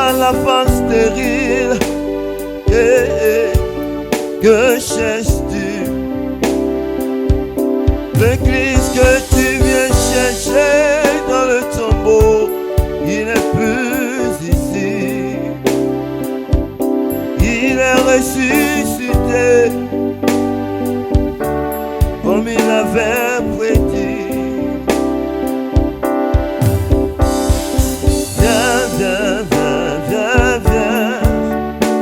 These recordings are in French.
à la fin stérile. Que cherches-tu? Le Christ que tu viens chercher dans le tombeau, il n'est plus ici. Il est ressuscité comme il avait prédit. Viens, viens, viens, viens, viens,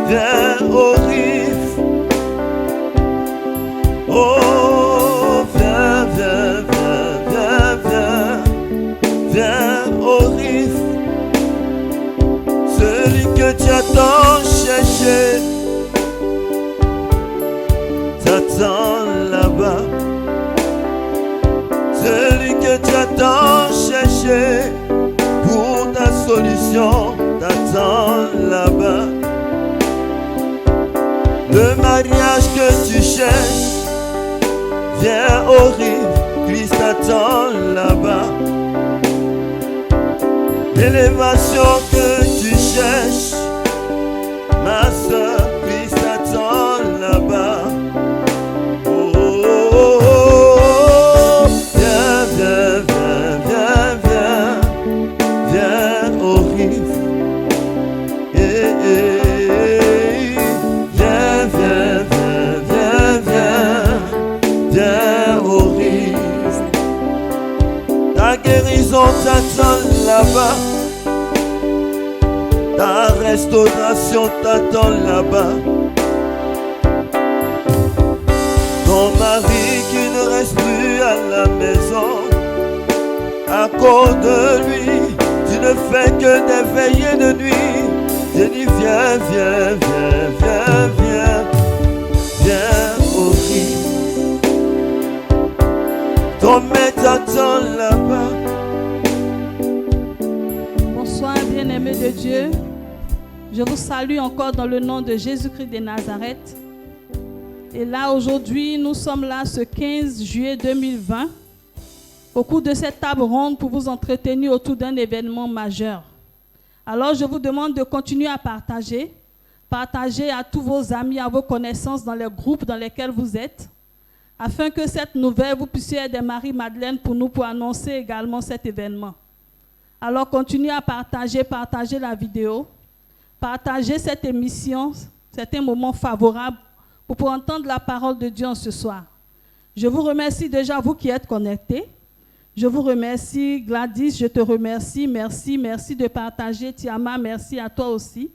viens au Riff. Oh, viens, viens, viens, viens, viens, viens au Riff. Celui que tu as tant cherché t'attend là-bas. Celui que tu as tant cherché pour ta solution t'attend là-bas. Le mariage que tu cherches, viens au Riff, Christ t'attend là-bas. L'élévation que tu cherches, ma soeur, Christ t'attend là-bas. Oh, oh, oh, oh. Viens, viens, viens, viens, viens, viens au Riff. Viens, viens, viens, viens, viens, viens au Riff. Ta guérison t'attend là-bas. Ta restauration t'attend là-bas. Ton mari qui ne reste plus à la maison, à cause de lui, tu ne fais que des veillées de nuit. Je dis viens, viens, viens, viens, viens, viens au Christ. Ton maître t'attend là-bas. Bonsoir bien-aimés de Dieu. Je vous salue encore dans le nom de Jésus-Christ de Nazareth. Et là, aujourd'hui, nous sommes là ce 15 juillet 2020 au cours de cette table ronde pour vous entretenir autour d'un événement majeur. Alors, je vous demande de continuer à partager. Partagez à tous vos amis, à vos connaissances dans les groupes dans lesquels vous êtes, afin que cette nouvelle, vous puissiez être des Marie-Madeleine pour nous, pour annoncer également cet événement. Alors, continuez à partager, partagez la vidéo. Partagez cette émission, c'est un moment favorable pour pouvoir entendre la parole de Dieu en ce soir. Je vous remercie déjà, vous qui êtes connectés. Je vous remercie, Gladys, je te remercie. Merci, merci de partager. Tiama, merci à toi aussi.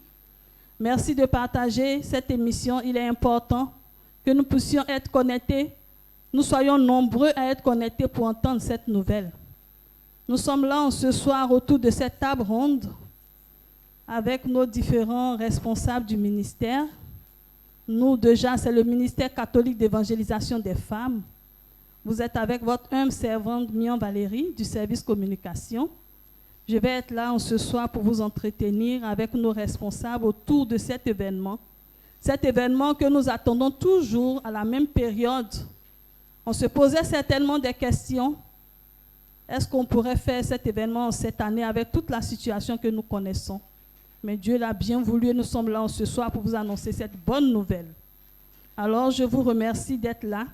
Merci de partager cette émission. Il est important que nous puissions être connectés. Nous soyons nombreux à être connectés pour entendre cette nouvelle. Nous sommes là ce soir autour de cette table ronde avec nos différents responsables du ministère. Nous, déjà, c'est le ministère catholique d'évangélisation des femmes. Vous êtes avec votre humble servante Mian Valérie du service communication. Je vais être là ce soir pour vous entretenir avec nos responsables autour de cet événement. Cet événement que nous attendons toujours à la même période. On se posait certainement des questions. Est-ce qu'on pourrait faire cet événement cette année avec toute la situation que nous connaissons? Mais Dieu l'a bien voulu et nous sommes là ce soir pour vous annoncer cette bonne nouvelle. Alors, je vous remercie d'être là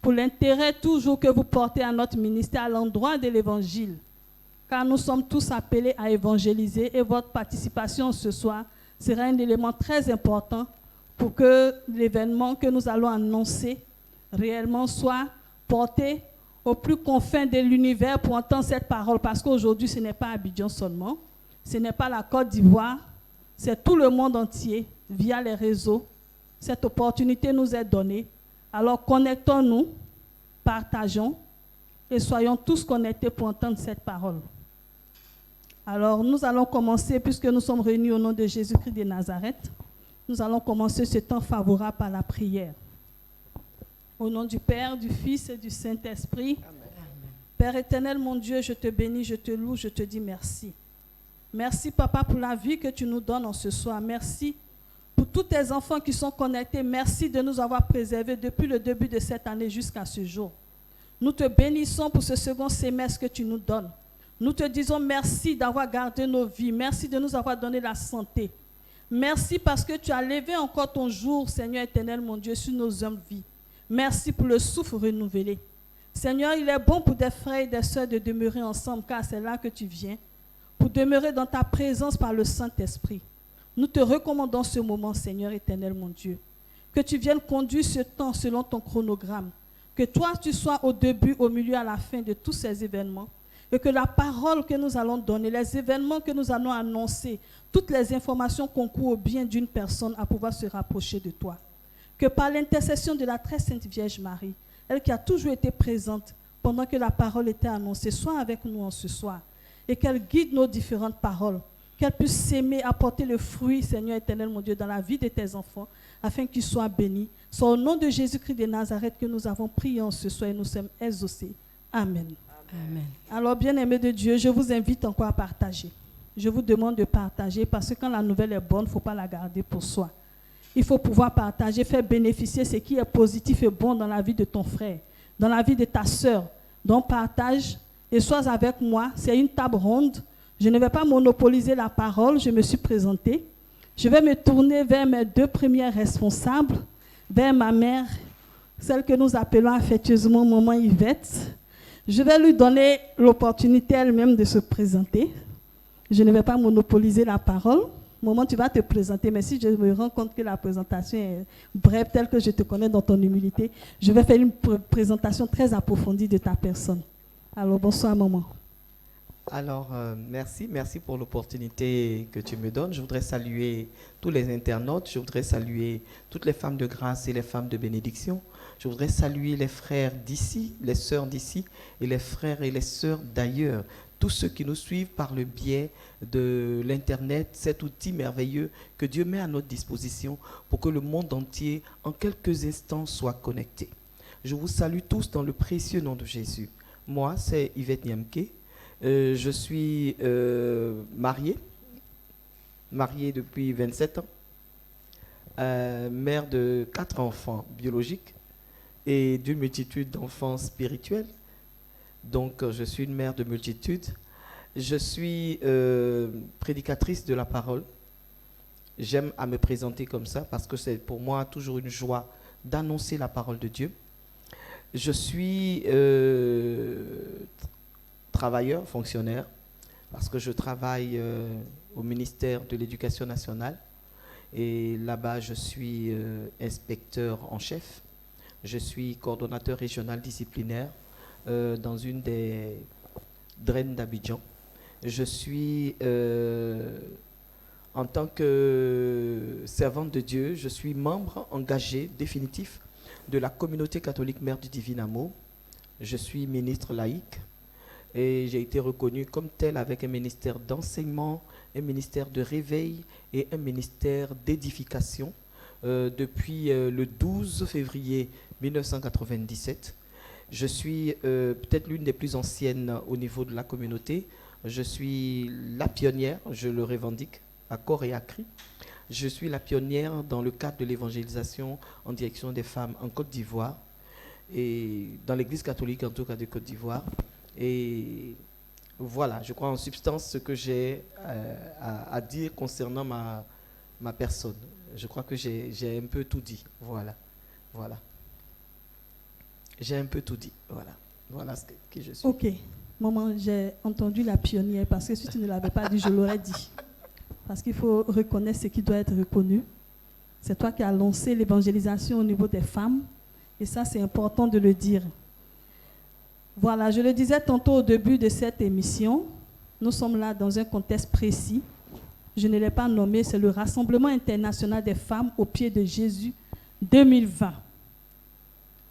pour l'intérêt toujours que vous portez à notre ministère à l'endroit de l'Évangile. Car nous sommes tous appelés à évangéliser et votre participation ce soir sera un élément très important pour que l'événement que nous allons annoncer réellement soit porté aux plus confins de l'univers pour entendre cette parole. Parce qu'aujourd'hui, ce n'est pas Abidjan seulement. Ce n'est pas la Côte d'Ivoire, c'est tout le monde entier, via les réseaux. Cette opportunité nous est donnée. Alors connectons-nous, partageons et soyons tous connectés pour entendre cette parole. Alors nous allons commencer, puisque nous sommes réunis au nom de Jésus-Christ de Nazareth, nous allons commencer ce temps favorable par la prière. Au nom du Père, du Fils et du Saint-Esprit. Amen. Père éternel, mon Dieu, je te bénis, je te loue, je te dis merci. Merci, Papa, pour la vie que tu nous donnes en ce soir. Merci pour tous tes enfants qui sont connectés. Merci de nous avoir préservés depuis le début de cette année jusqu'à ce jour. Nous te bénissons pour ce second semestre que tu nous donnes. Nous te disons merci d'avoir gardé nos vies. Merci de nous avoir donné la santé. Merci parce que tu as levé encore ton jour, Seigneur éternel, mon Dieu, sur nos hommes vies. Merci pour le souffle renouvelé. Seigneur, il est bon pour des frères et des sœurs de demeurer ensemble, car c'est là que tu viens, pour demeurer dans ta présence par le Saint-Esprit. Nous te recommandons ce moment, Seigneur éternel, mon Dieu, que tu viennes conduire ce temps selon ton chronogramme, que toi tu sois au début, au milieu, à la fin de tous ces événements, et que la parole que nous allons donner, les événements que nous allons annoncer, toutes les informations concourent au bien d'une personne à pouvoir se rapprocher de toi. Que par l'intercession de la très sainte Vierge Marie, elle qui a toujours été présente pendant que la parole était annoncée, soit avec nous en ce soir, et qu'elle guide nos différentes paroles, qu'elle puisse s'aimer, apporter le fruit, Seigneur éternel, mon Dieu, dans la vie de tes enfants, afin qu'ils soient bénis. C'est au nom de Jésus-Christ de Nazareth que nous avons prié en ce soir et nous sommes exaucés. Amen. Amen. Alors, bien-aimés de Dieu, je vous invite encore à partager. Je vous demande de partager parce que quand la nouvelle est bonne, il ne faut pas la garder pour soi. Il faut pouvoir partager, faire bénéficier ce qui est positif et bon dans la vie de ton frère, dans la vie de ta sœur. Donc, partage et sois avec moi. C'est une table ronde. Je ne vais pas monopoliser la parole. Je me suis présentée. Je vais me tourner vers mes deux premières responsables, vers ma mère, celle que nous appelons affectueusement Maman Yvette. Je vais lui donner l'opportunité elle-même de se présenter. Je ne vais pas monopoliser la parole. Maman, tu vas te présenter, mais si je me rends compte que la présentation est brève, telle que je te connais dans ton humilité, je vais faire une présentation très approfondie de ta personne. Alors, bonsoir, maman. Alors, merci pour l'opportunité que tu me donnes. Je voudrais saluer tous les internautes, je voudrais saluer toutes les femmes de grâce et les femmes de bénédiction. Je voudrais saluer les frères d'ici, les sœurs d'ici et les frères et les sœurs d'ailleurs. Tous ceux qui nous suivent par le biais de l'Internet, cet outil merveilleux que Dieu met à notre disposition pour que le monde entier, en quelques instants, soit connecté. Je vous salue tous dans le précieux nom de Jésus. Moi, c'est Yvette Niamke. Je suis mariée depuis 27 ans, mère de 4 enfants biologiques et d'une multitude d'enfants spirituels. Donc, je suis une mère de multitude. Je suis prédicatrice de la parole. J'aime à me présenter comme ça parce que c'est pour moi toujours une joie d'annoncer la parole de Dieu. Je suis travailleur, fonctionnaire, parce que je travaille au ministère de l'Éducation nationale. Et là-bas, je suis inspecteur en chef. Je suis coordonnateur régional disciplinaire dans une des draines d'Abidjan. Je suis, en tant que servante de Dieu, je suis membre engagé définitif de la communauté catholique Mère du Divin Amour. Je suis ministre laïque et j'ai été reconnu comme tel avec un ministère d'enseignement, un ministère de réveil et un ministère d'édification depuis le 12 février 1997. Je suis peut-être l'une des plus anciennes au niveau de la communauté. Je suis la pionnière, je le revendique à corps et à cri. Je suis la pionnière dans le cadre de l'évangélisation en direction des femmes en Côte d'Ivoire et dans l'Église catholique en tout cas de Côte d'Ivoire. Et voilà, je crois en substance ce que j'ai à dire concernant ma personne. Je crois que j'ai un peu tout dit. Voilà. J'ai un peu tout dit. Voilà qui je suis. Ok. Maman, j'ai entendu la pionnière parce que si tu ne l'avais pas dit, je l'aurais dit. Parce qu'il faut reconnaître ce qui doit être reconnu. C'est toi qui as lancé l'évangélisation au niveau des femmes. Et ça, c'est important de le dire. Voilà, je le disais tantôt au début de cette émission. Nous sommes là dans un contexte précis. Je ne l'ai pas nommé, c'est le Rassemblement international des femmes au pied de Jésus 2020.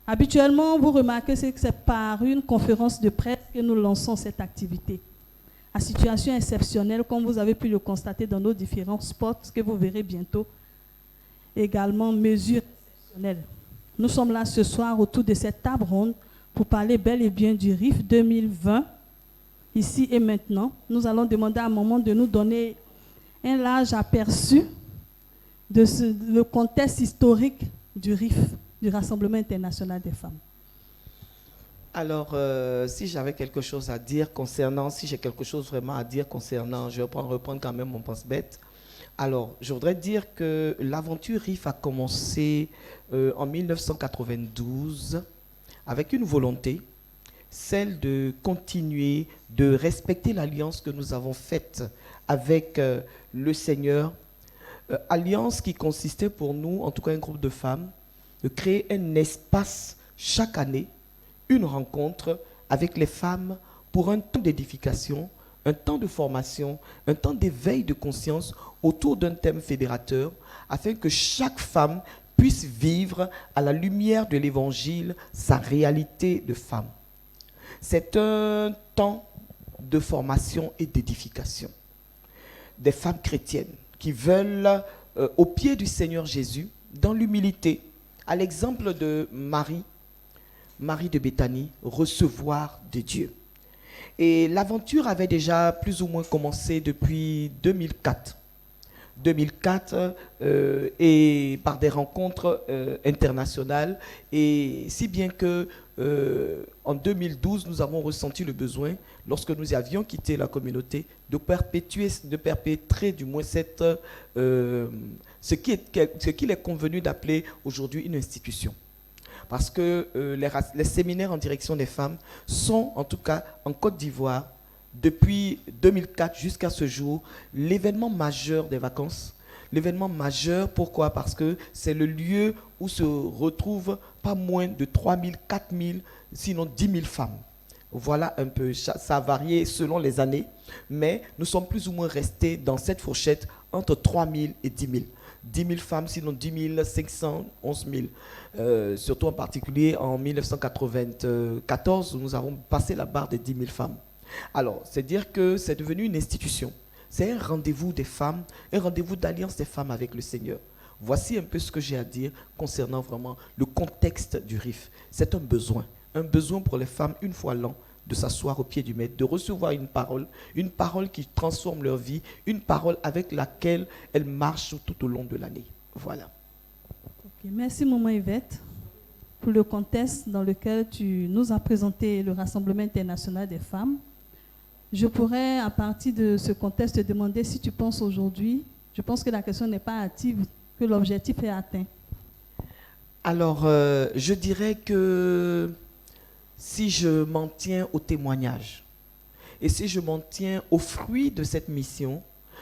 Habituellement, vous remarquez que c'est par une conférence de presse que nous lançons cette activité. À situation exceptionnelle, comme vous avez pu le constater dans nos différents spots, que vous verrez bientôt, également mesures exceptionnelles. Nous sommes là ce soir autour de cette table ronde pour parler bel et bien du RIF 2020, ici et maintenant. Nous allons demander à maman de nous donner un large aperçu de le contexte historique du RIF, du Rassemblement international des femmes. Alors, si j'avais quelque chose à dire concernant, si j'ai quelque chose vraiment à dire concernant, je vais reprendre quand même mon pense-bête. Alors, je voudrais dire que l'aventure RIF a commencé en 1992 avec une volonté, celle de continuer de respecter l'alliance que nous avons faite avec le Seigneur. Alliance qui consistait pour nous, en tout cas un groupe de femmes, de créer un espace chaque année, une rencontre avec les femmes pour un temps d'édification, un temps de formation, un temps d'éveil de conscience autour d'un thème fédérateur, afin que chaque femme puisse vivre à la lumière de l'Évangile sa réalité de femme. C'est un temps de formation et d'édification des femmes chrétiennes qui veulent, au pied du Seigneur Jésus, dans l'humilité, à l'exemple de Marie de Béthanie, recevoir de Dieu. Et l'aventure avait déjà plus ou moins commencé depuis 2004. 2004 et par des rencontres internationales, et si bien que en 2012 nous avons ressenti le besoin, lorsque nous avions quitté la communauté, de perpétrer du moins cette, ce qu'il est convenu d'appeler aujourd'hui une institution. Parce que les séminaires en direction des femmes sont, en tout cas en Côte d'Ivoire, depuis 2004 jusqu'à ce jour, l'événement majeur des vacances. L'événement majeur, pourquoi? Parce que c'est le lieu où se retrouvent pas moins de 3 000, 4 000, sinon 10 000 femmes. Voilà un peu, ça a varié selon les années, mais nous sommes plus ou moins restés dans cette fourchette entre 3 000 et 10 000. 10 000 femmes, sinon 10 500, 11 000. Surtout en particulier en 1994, où nous avons passé la barre des 10 000 femmes. Alors, c'est dire que c'est devenu une institution. C'est un rendez-vous des femmes, un rendez-vous d'alliance des femmes avec le Seigneur. Voici un peu ce que j'ai à dire concernant vraiment le contexte du RIF. C'est un besoin pour les femmes, une fois l'an, de s'asseoir au pied du Maître, de recevoir une parole qui transforme leur vie, une parole avec laquelle elles marchent tout au long de l'année. Voilà. Okay. Merci, Maman Yvette, pour le contexte dans lequel tu nous as présenté le Rassemblement international des femmes. Je pourrais, à partir de ce contexte, te demander si tu penses aujourd'hui, je pense que la question n'est pas hâtive, que l'objectif est atteint. Alors, je dirais que si je m'en tiens au témoignage et si je m'en tiens aux fruits de cette mission,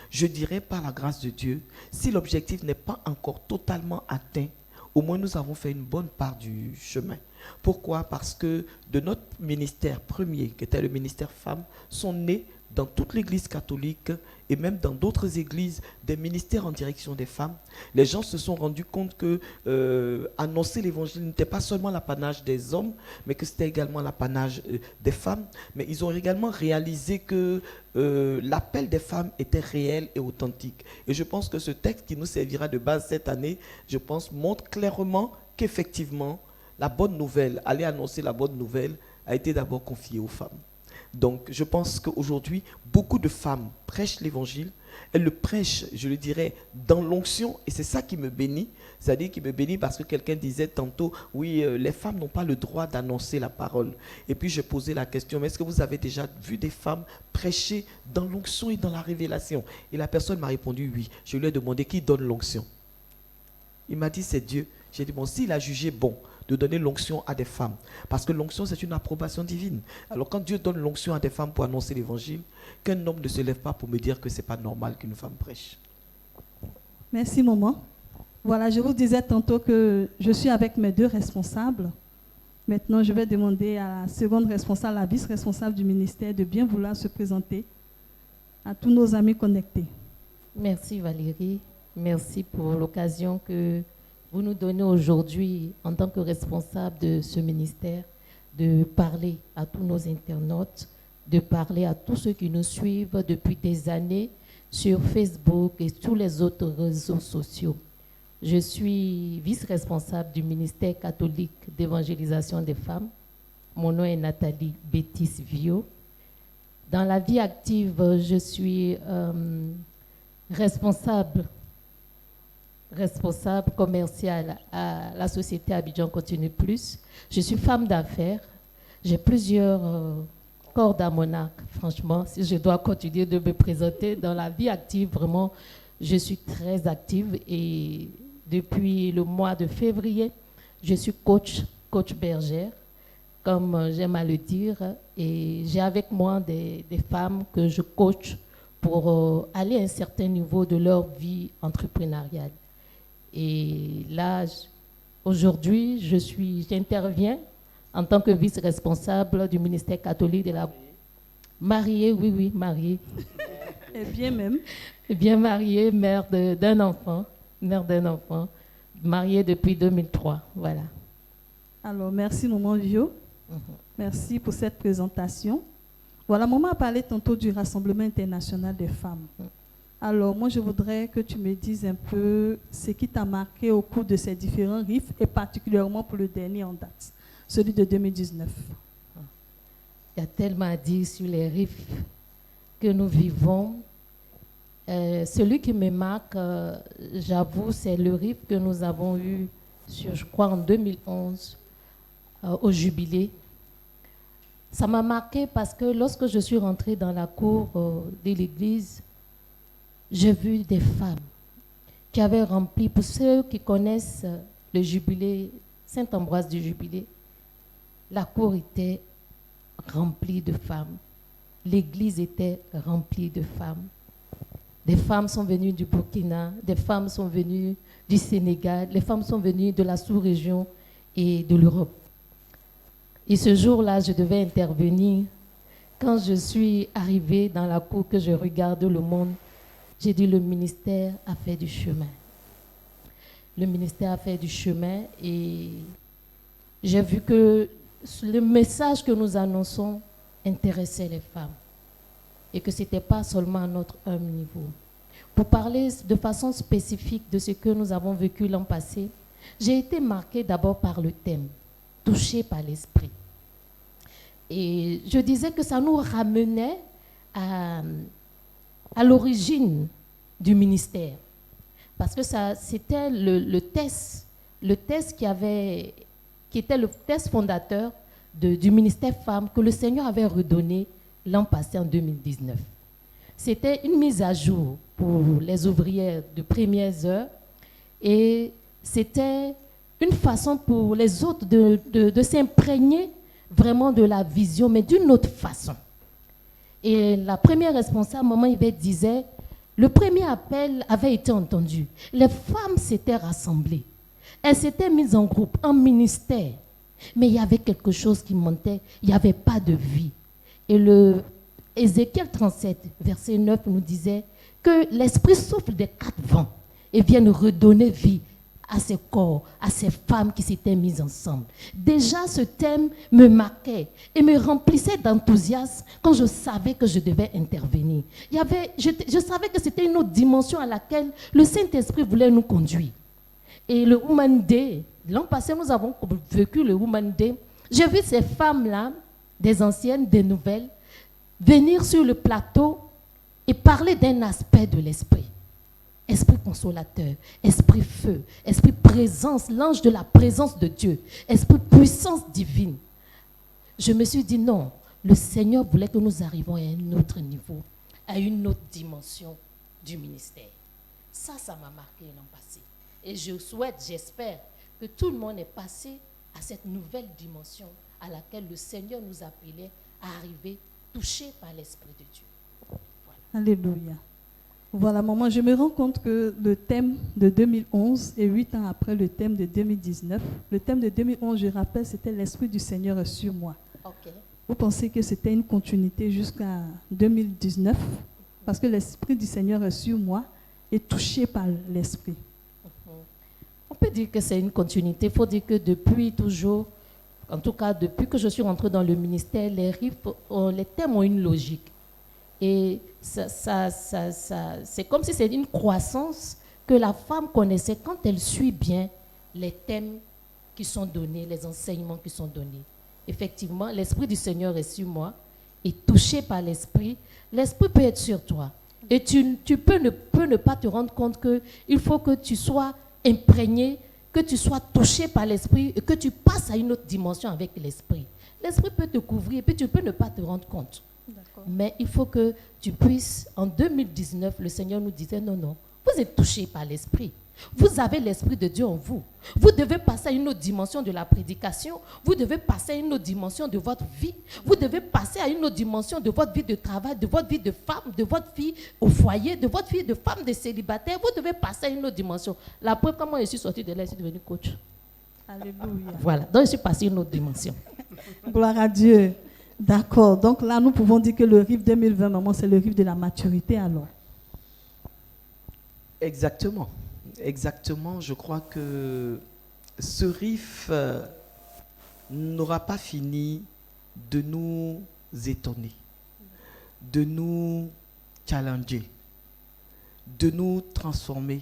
je dirais par la grâce de Dieu, si l'objectif n'est pas encore totalement atteint, au moins nous avons fait une bonne part du chemin. Pourquoi? Parce que de notre ministère premier, qui était le ministère femmes, sont nés dans toute l'Église catholique et même dans d'autres églises des ministères en direction des femmes. Les gens se sont rendus compte que annoncer l'Évangile n'était pas seulement l'apanage des hommes, mais que c'était également l'apanage des femmes. Mais ils ont également réalisé que l'appel des femmes était réel et authentique. Et je pense que ce texte qui nous servira de base cette année, je pense, montre clairement qu'effectivement, la bonne nouvelle, aller annoncer la bonne nouvelle, a été d'abord confiée aux femmes. Donc, je pense qu'aujourd'hui, beaucoup de femmes prêchent l'Évangile. Elles le prêchent, je le dirais, dans l'onction. Et c'est ça qui me bénit. C'est-à-dire qui me bénit parce que quelqu'un disait tantôt, oui, les femmes n'ont pas le droit d'annoncer la parole. Et puis, je posais la question, mais est-ce que vous avez déjà vu des femmes prêcher dans l'onction et dans la révélation? Et la personne m'a répondu, oui. Je lui ai demandé, qui donne l'onction? Il m'a dit, c'est Dieu. J'ai dit, bon, s'il a jugé bon de donner l'onction à des femmes, parce que l'onction, c'est une approbation divine. Alors, quand Dieu donne l'onction à des femmes pour annoncer l'Évangile, qu'un homme ne se lève pas pour me dire que ce n'est pas normal qu'une femme prêche. Merci, maman. Voilà, je vous disais tantôt que je suis avec mes deux responsables. Maintenant, je vais demander à la seconde responsable, la vice-responsable du ministère, de bien vouloir se présenter à tous nos amis connectés. Merci, Valérie. Merci pour l'occasion que vous nous donnez aujourd'hui, en tant que responsable de ce ministère, de parler à tous nos internautes, de parler à tous ceux qui nous suivent depuis des années sur Facebook et tous les autres réseaux sociaux. Je suis vice-responsable du ministère catholique d'évangélisation des femmes. Mon nom est Nathalie Bétis-Vio. Dans la vie active, je suis responsable commerciale à la société Abidjan Continue Plus. Je suis femme d'affaires. J'ai plusieurs cordes à mon arc, franchement. Si je dois continuer de me présenter dans la vie active, vraiment, je suis très active. Et depuis le mois de février, je suis coach bergère, comme j'aime à le dire. Et j'ai avec moi des femmes que je coach pour aller à un certain niveau de leur vie entrepreneuriale. Et là, aujourd'hui, j'interviens en tant que vice-responsable du ministère catholique de la... Mariée, oui, mariée. Et bien même. Bien mariée, mère d'un enfant, mariée depuis 2003, voilà. Alors, merci Maman Vio. Merci pour cette présentation. Voilà, Maman a parlé tantôt du Rassemblement international des femmes. Alors, moi, je voudrais que tu me dises un peu ce qui t'a marqué au cours de ces différents RIF et particulièrement pour le dernier en date, celui de 2019. Il y a tellement à dire sur les RIF que nous vivons. Celui qui me marque, j'avoue, c'est le RIF que nous avons eu, je crois, en 2011, au Jubilé. Ça m'a marqué parce que lorsque je suis rentrée dans la cour de l'église, j'ai vu des femmes qui avaient rempli, pour ceux qui connaissent le Jubilé, Saint-Ambroise du Jubilé, la cour était remplie de femmes. L'église était remplie de femmes. Des femmes sont venues du Burkina, des femmes sont venues du Sénégal, les femmes sont venues de la sous-région et de l'Europe. Et ce jour-là, je devais intervenir. Quand je suis arrivée dans la cour, que je regarde le monde, j'ai dit le ministère a fait du chemin. Le ministère a fait du chemin et j'ai vu que le message que nous annonçons intéressait les femmes et que ce n'était pas seulement à notre humble niveau. Pour parler de façon spécifique de ce que nous avons vécu l'an passé, j'ai été marquée d'abord par le thème, touchée par l'esprit. Et je disais que ça nous ramenait à l'origine du ministère. Parce que c'était le test qui était le test fondateur du ministère Femmes que le Seigneur avait redonné l'an passé en 2019. C'était une mise à jour pour les ouvrières de premières heures et c'était une façon pour les autres de s'imprégner vraiment de la vision, mais d'une autre façon. Et la première responsable, Maman Yvette, disait, le premier appel avait été entendu. Les femmes s'étaient rassemblées. Elles s'étaient mises en groupe, en ministère. Mais il y avait quelque chose qui montait. Il n'y avait pas de vie. Et le Ézéchiel 37, verset 9, nous disait que l'Esprit souffle des 4 vents et vienne redonner vie à ces corps, à ces femmes qui s'étaient mises ensemble. Déjà, ce thème me marquait et me remplissait d'enthousiasme quand je savais que je devais intervenir. Je savais que c'était une autre dimension à laquelle le Saint-Esprit voulait nous conduire. Et le Woman Day, l'an passé, nous avons vécu le Woman Day. J'ai vu ces femmes-là, des anciennes, des nouvelles, venir sur le plateau et parler d'un aspect de l'esprit. Esprit consolateur, esprit feu, esprit présence, l'ange de la présence de Dieu, esprit puissance divine. Je me suis dit non, le Seigneur voulait que nous arrivions à un autre niveau, à une autre dimension du ministère. Ça m'a marqué l'an passé. Et j'espère que tout le monde est passé à cette nouvelle dimension à laquelle le Seigneur nous appelait à arriver, touché par l'Esprit de Dieu. Voilà. Alléluia. Voilà, maman, je me rends compte que le thème de 2011 est 8 ans après le thème de 2019. Le thème de 2011, je rappelle, c'était l'Esprit du Seigneur sur moi. Okay. Vous pensez que c'était une continuité jusqu'à 2019? Parce que l'Esprit du Seigneur sur moi est touché par l'Esprit. On peut dire que c'est une continuité. Il faut dire que depuis toujours, en tout cas depuis que je suis rentrée dans le ministère, les thèmes ont une logique. Et c'est comme si c'était une croissance que la femme connaissait quand elle suit bien les thèmes qui sont donnés, les enseignements qui sont donnés. Effectivement, l'Esprit du Seigneur est sur moi et touché par l'Esprit. L'Esprit peut être sur toi. Et tu peux ne pas te rendre compte qu'il faut que tu sois imprégné, que tu sois touché par l'Esprit et que tu passes à une autre dimension avec l'Esprit. L'esprit peut te couvrir et puis tu peux ne pas te rendre compte. D'accord. Mais il faut que tu puisses, en 2019, le Seigneur nous disait, non, non, vous êtes touchés par l'Esprit. Vous avez l'Esprit de Dieu en vous. Vous devez passer à une autre dimension de la prédication. Vous devez passer à une autre dimension de votre vie. Vous devez passer à une autre dimension de votre vie de travail, de votre vie de femme, de votre vie au foyer, de votre vie de femme, de célibataire. Vous devez passer à une autre dimension. La preuve, quand moi je suis sortie de là, je suis devenue coach. Alléluia. Voilà, donc je suis passée à une autre dimension. Gloire à Dieu. D'accord. Donc là, nous pouvons dire que le RIF 2020, maman, c'est le RIF de la maturité alors. Exactement. Exactement. Je crois que ce RIF n'aura pas fini de nous étonner, de nous challenger, de nous transformer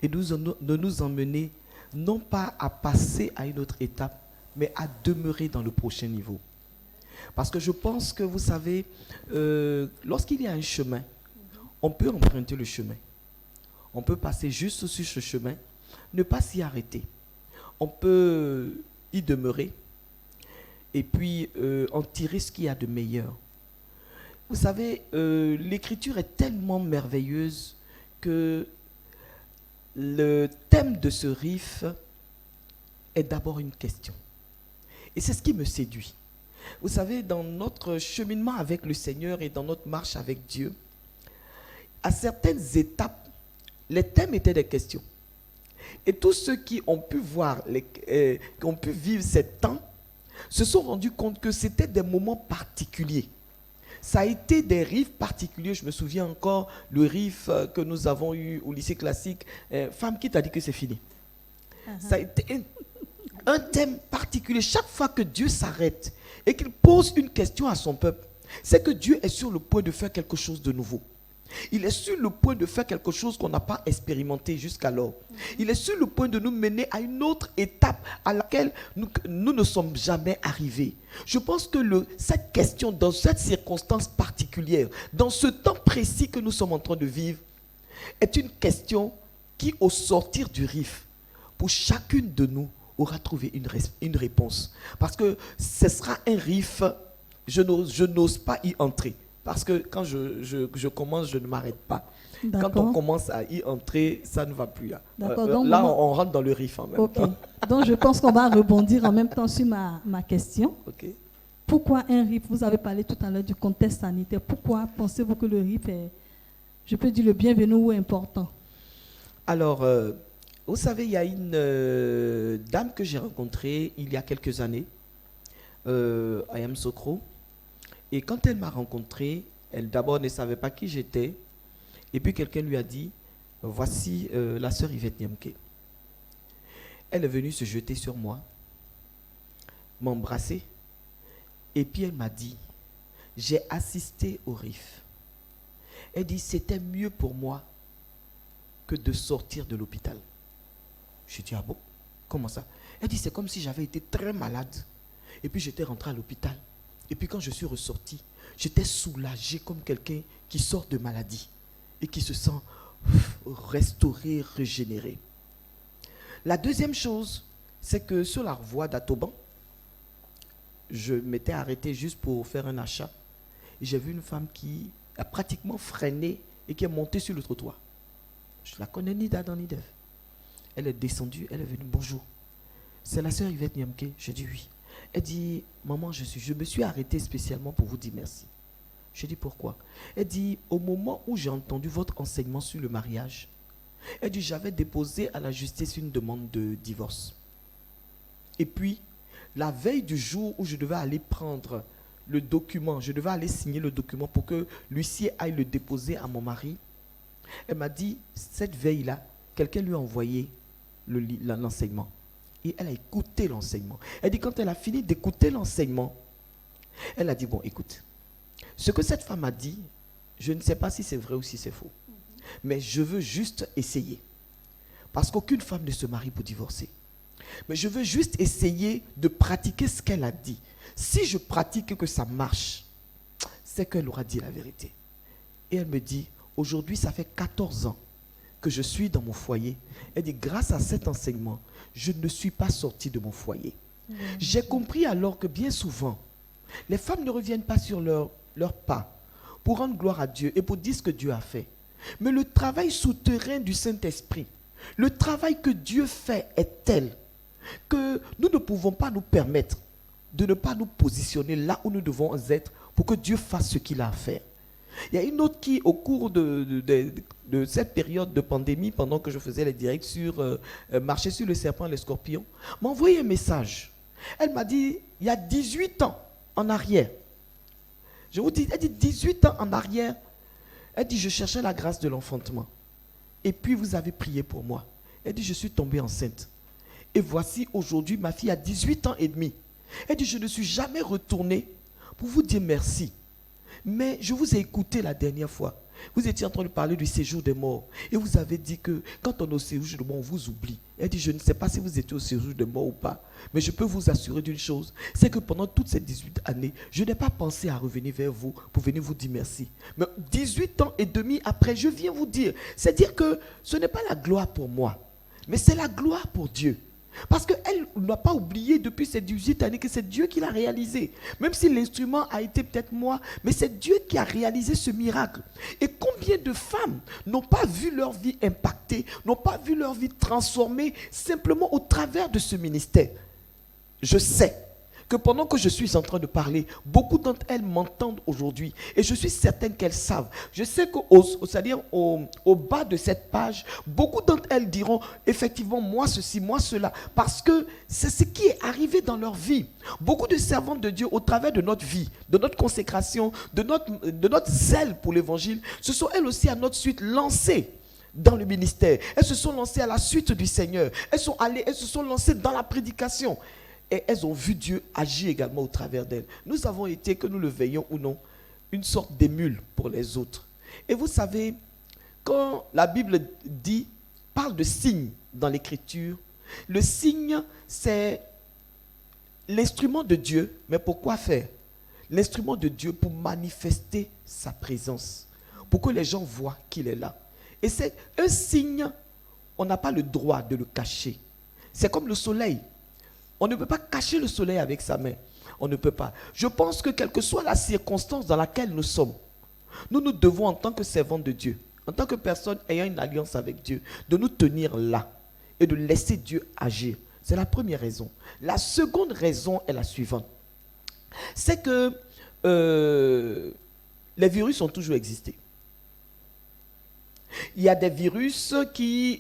et de nous emmener non pas à passer à une autre étape, mais à demeurer dans le prochain niveau. Parce que je pense que, vous savez, lorsqu'il y a un chemin, on peut emprunter le chemin. On peut passer juste sur ce chemin, ne pas s'y arrêter. On peut y demeurer et puis en tirer ce qu'il y a de meilleur. Vous savez, l'écriture est tellement merveilleuse que le thème de ce RIF est d'abord une question. Et c'est ce qui me séduit. Vous savez, dans notre cheminement avec le Seigneur et dans notre marche avec Dieu, à certaines étapes, les thèmes étaient des questions. Et tous ceux qui ont pu voir, qui ont pu vivre ces temps, se sont rendus compte que c'était des moments particuliers. Ça a été des RIF particuliers. Je me souviens encore le RIF que nous avons eu au lycée classique. Femme, qui t'a dit que c'est fini? Ça a été un thème particulier. Chaque fois que Dieu s'arrête et qu'il pose une question à son peuple, c'est que Dieu est sur le point de faire quelque chose de nouveau. Il est sur le point de faire quelque chose qu'on n'a pas expérimenté jusqu'alors. Il est sur le point de nous mener à une autre étape à laquelle nous ne sommes jamais arrivés. Je pense que cette question, dans cette circonstance particulière, dans ce temps précis que nous sommes en train de vivre, est une question qui, au sortir du RIF, pour chacune de nous, aura trouvé une réponse. Parce que ce sera un RIF, je n'ose pas y entrer. Parce que quand je commence, je ne m'arrête pas. Quand on commence à y entrer, ça ne va plus. Là, on rentre dans le RIF en même temps. Donc, je pense qu'on va rebondir en même temps sur ma question. Okay. Pourquoi un RIF? Vous avez parlé tout à l'heure du contexte sanitaire. Pourquoi pensez-vous que le RIF est, je peux dire, le bienvenu ou important? Alors, vous savez, il y a une dame que j'ai rencontrée il y a quelques années, à Yamoussoukro. Et quand elle m'a rencontré, elle d'abord ne savait pas qui j'étais. Et puis quelqu'un lui a dit, voici la sœur Yvette Niamke. Elle est venue se jeter sur moi, m'embrasser. Et puis elle m'a dit, j'ai assisté au RIF. Elle dit, c'était mieux pour moi que de sortir de l'hôpital. Je dis, ah bon? Comment ça? Elle dit, c'est comme si j'avais été très malade. Et puis j'étais rentré à l'hôpital. Et puis quand je suis ressorti, j'étais soulagé comme quelqu'un qui sort de maladie et qui se sent restauré, régénéré. La deuxième chose, c'est que sur la voie d'Atoban, je m'étais arrêté juste pour faire un achat. Et j'ai vu une femme qui a pratiquement freiné et qui est montée sur le trottoir. Je la connais ni d'Adam ni d'Ève. Elle est descendue, elle est venue, bonjour. C'est la sœur Yvette Niamke? Je dis oui. Elle dit, maman, je me suis arrêté spécialement pour vous dire merci. Je dis pourquoi? Elle dit, au moment où j'ai entendu votre enseignement sur le mariage, elle dit, j'avais déposé à la justice une demande de divorce. Et puis, la veille du jour où je devais aller prendre le document, je devais aller signer le document pour que l'huissier aille le déposer à mon mari, elle m'a dit, cette veille-là, quelqu'un lui a envoyé l'enseignement. Et elle a écouté l'enseignement. Elle dit, quand elle a fini d'écouter l'enseignement, elle a dit, bon, écoute, ce que cette femme a dit, je ne sais pas si c'est vrai ou si c'est faux. Mais je veux juste essayer. Parce qu'aucune femme ne se marie pour divorcer. Mais je veux juste essayer de pratiquer ce qu'elle a dit. Si je pratique et que ça marche, c'est qu'elle aura dit la vérité. Et elle me dit, aujourd'hui, ça fait 14 ans que je suis dans mon foyer. Elle dit, grâce à cet enseignement, je ne suis pas sorti de mon foyer. J'ai compris alors que bien souvent, les femmes ne reviennent pas sur leur pas pour rendre gloire à Dieu et pour dire ce que Dieu a fait. Mais le travail souterrain du Saint-Esprit, le travail que Dieu fait est tel que nous ne pouvons pas nous permettre de ne pas nous positionner là où nous devons être pour que Dieu fasse ce qu'il a à faire. Il y a une autre qui, au cours de cette période de pandémie, pendant que je faisais les directs sur marcher sur le serpent et le scorpion, m'a envoyé un message. Elle m'a dit, il y a 18 ans en arrière, je vous dis, elle dit 18 ans en arrière, elle dit, je cherchais la grâce de l'enfantement. Et puis vous avez prié pour moi. Elle dit, je suis tombée enceinte. Et voici aujourd'hui, ma fille a 18 ans et demi. Elle dit, je ne suis jamais retournée pour vous dire merci. Mais je vous ai écouté la dernière fois. Vous étiez en train de parler du séjour des morts. Et vous avez dit que quand on est au séjour des morts, on vous oublie. Elle dit, je ne sais pas si vous étiez au séjour des morts ou pas. Mais je peux vous assurer d'une chose. C'est que pendant toutes ces 18 années, je n'ai pas pensé à revenir vers vous pour venir vous dire merci. Mais 18 ans et demi après, je viens vous dire. C'est dire que ce n'est pas la gloire pour moi. Mais c'est la gloire pour Dieu. Parce qu'elle n'a pas oublié depuis ces 18 années que c'est Dieu qui l'a réalisé. Même si l'instrument a été peut-être moi, mais c'est Dieu qui a réalisé ce miracle. Et combien de femmes n'ont pas vu leur vie impactée, n'ont pas vu leur vie transformée simplement au travers de ce ministère. Je sais que pendant que je suis en train de parler, beaucoup d'entre elles m'entendent aujourd'hui. Et je suis certaine qu'elles savent. Je sais c'est-à-dire au bas de cette page, beaucoup d'entre elles diront effectivement moi ceci, moi cela. Parce que c'est ce qui est arrivé dans leur vie. Beaucoup de servantes de Dieu au travers de notre vie, de notre consécration, de notre zèle pour l'évangile, se sont elles aussi à notre suite lancées dans le ministère. Elles se sont lancées à la suite du Seigneur. Elles se sont lancées dans la prédication. Et elles ont vu Dieu agir également au travers d'elles. Nous avons été, que nous le veillions ou non, une sorte d'émule pour les autres. Et vous savez, quand la Bible parle de signe dans l'Écriture, le signe, c'est l'instrument de Dieu. Mais pour quoi faire? L'instrument de Dieu pour manifester sa présence, pour que les gens voient qu'il est là. Et c'est un signe, on n'a pas le droit de le cacher. C'est comme le soleil. On ne peut pas cacher le soleil avec sa main. On ne peut pas. Je pense que quelle que soit la circonstance dans laquelle nous sommes, nous devons en tant que servants de Dieu, en tant que personne ayant une alliance avec Dieu, de nous tenir là et de laisser Dieu agir. C'est la première raison. La seconde raison est la suivante. C'est que les virus ont toujours existé. Il y a des virus qui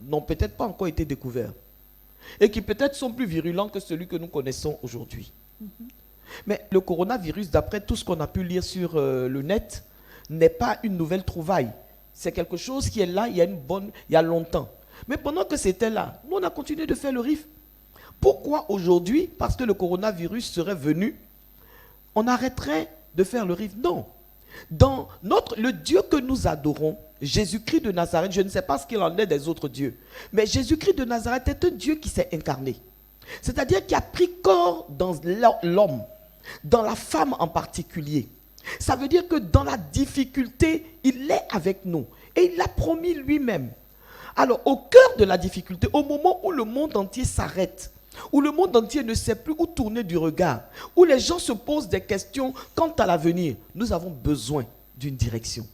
n'ont peut-être pas encore été découverts et qui peut-être sont plus virulents que celui que nous connaissons aujourd'hui. Mais le coronavirus, d'après tout ce qu'on a pu lire sur le net, n'est pas une nouvelle trouvaille. C'est quelque chose qui est là il y a longtemps. Mais pendant que c'était là, nous on a continué de faire le RIF. Pourquoi aujourd'hui, parce que le coronavirus serait venu, on arrêterait de faire le RIF? Non. Dans le Dieu que nous adorons, Jésus-Christ de Nazareth, je ne sais pas ce qu'il en est des autres dieux, mais Jésus-Christ de Nazareth est un Dieu qui s'est incarné. C'est-à-dire qui a pris corps dans l'homme, dans la femme en particulier. Ça veut dire que dans la difficulté, il est avec nous. Et il l'a promis lui-même. Alors, au cœur de la difficulté, au moment où le monde entier s'arrête, où le monde entier ne sait plus où tourner du regard, où les gens se posent des questions quant à l'avenir, nous avons besoin d'une direction.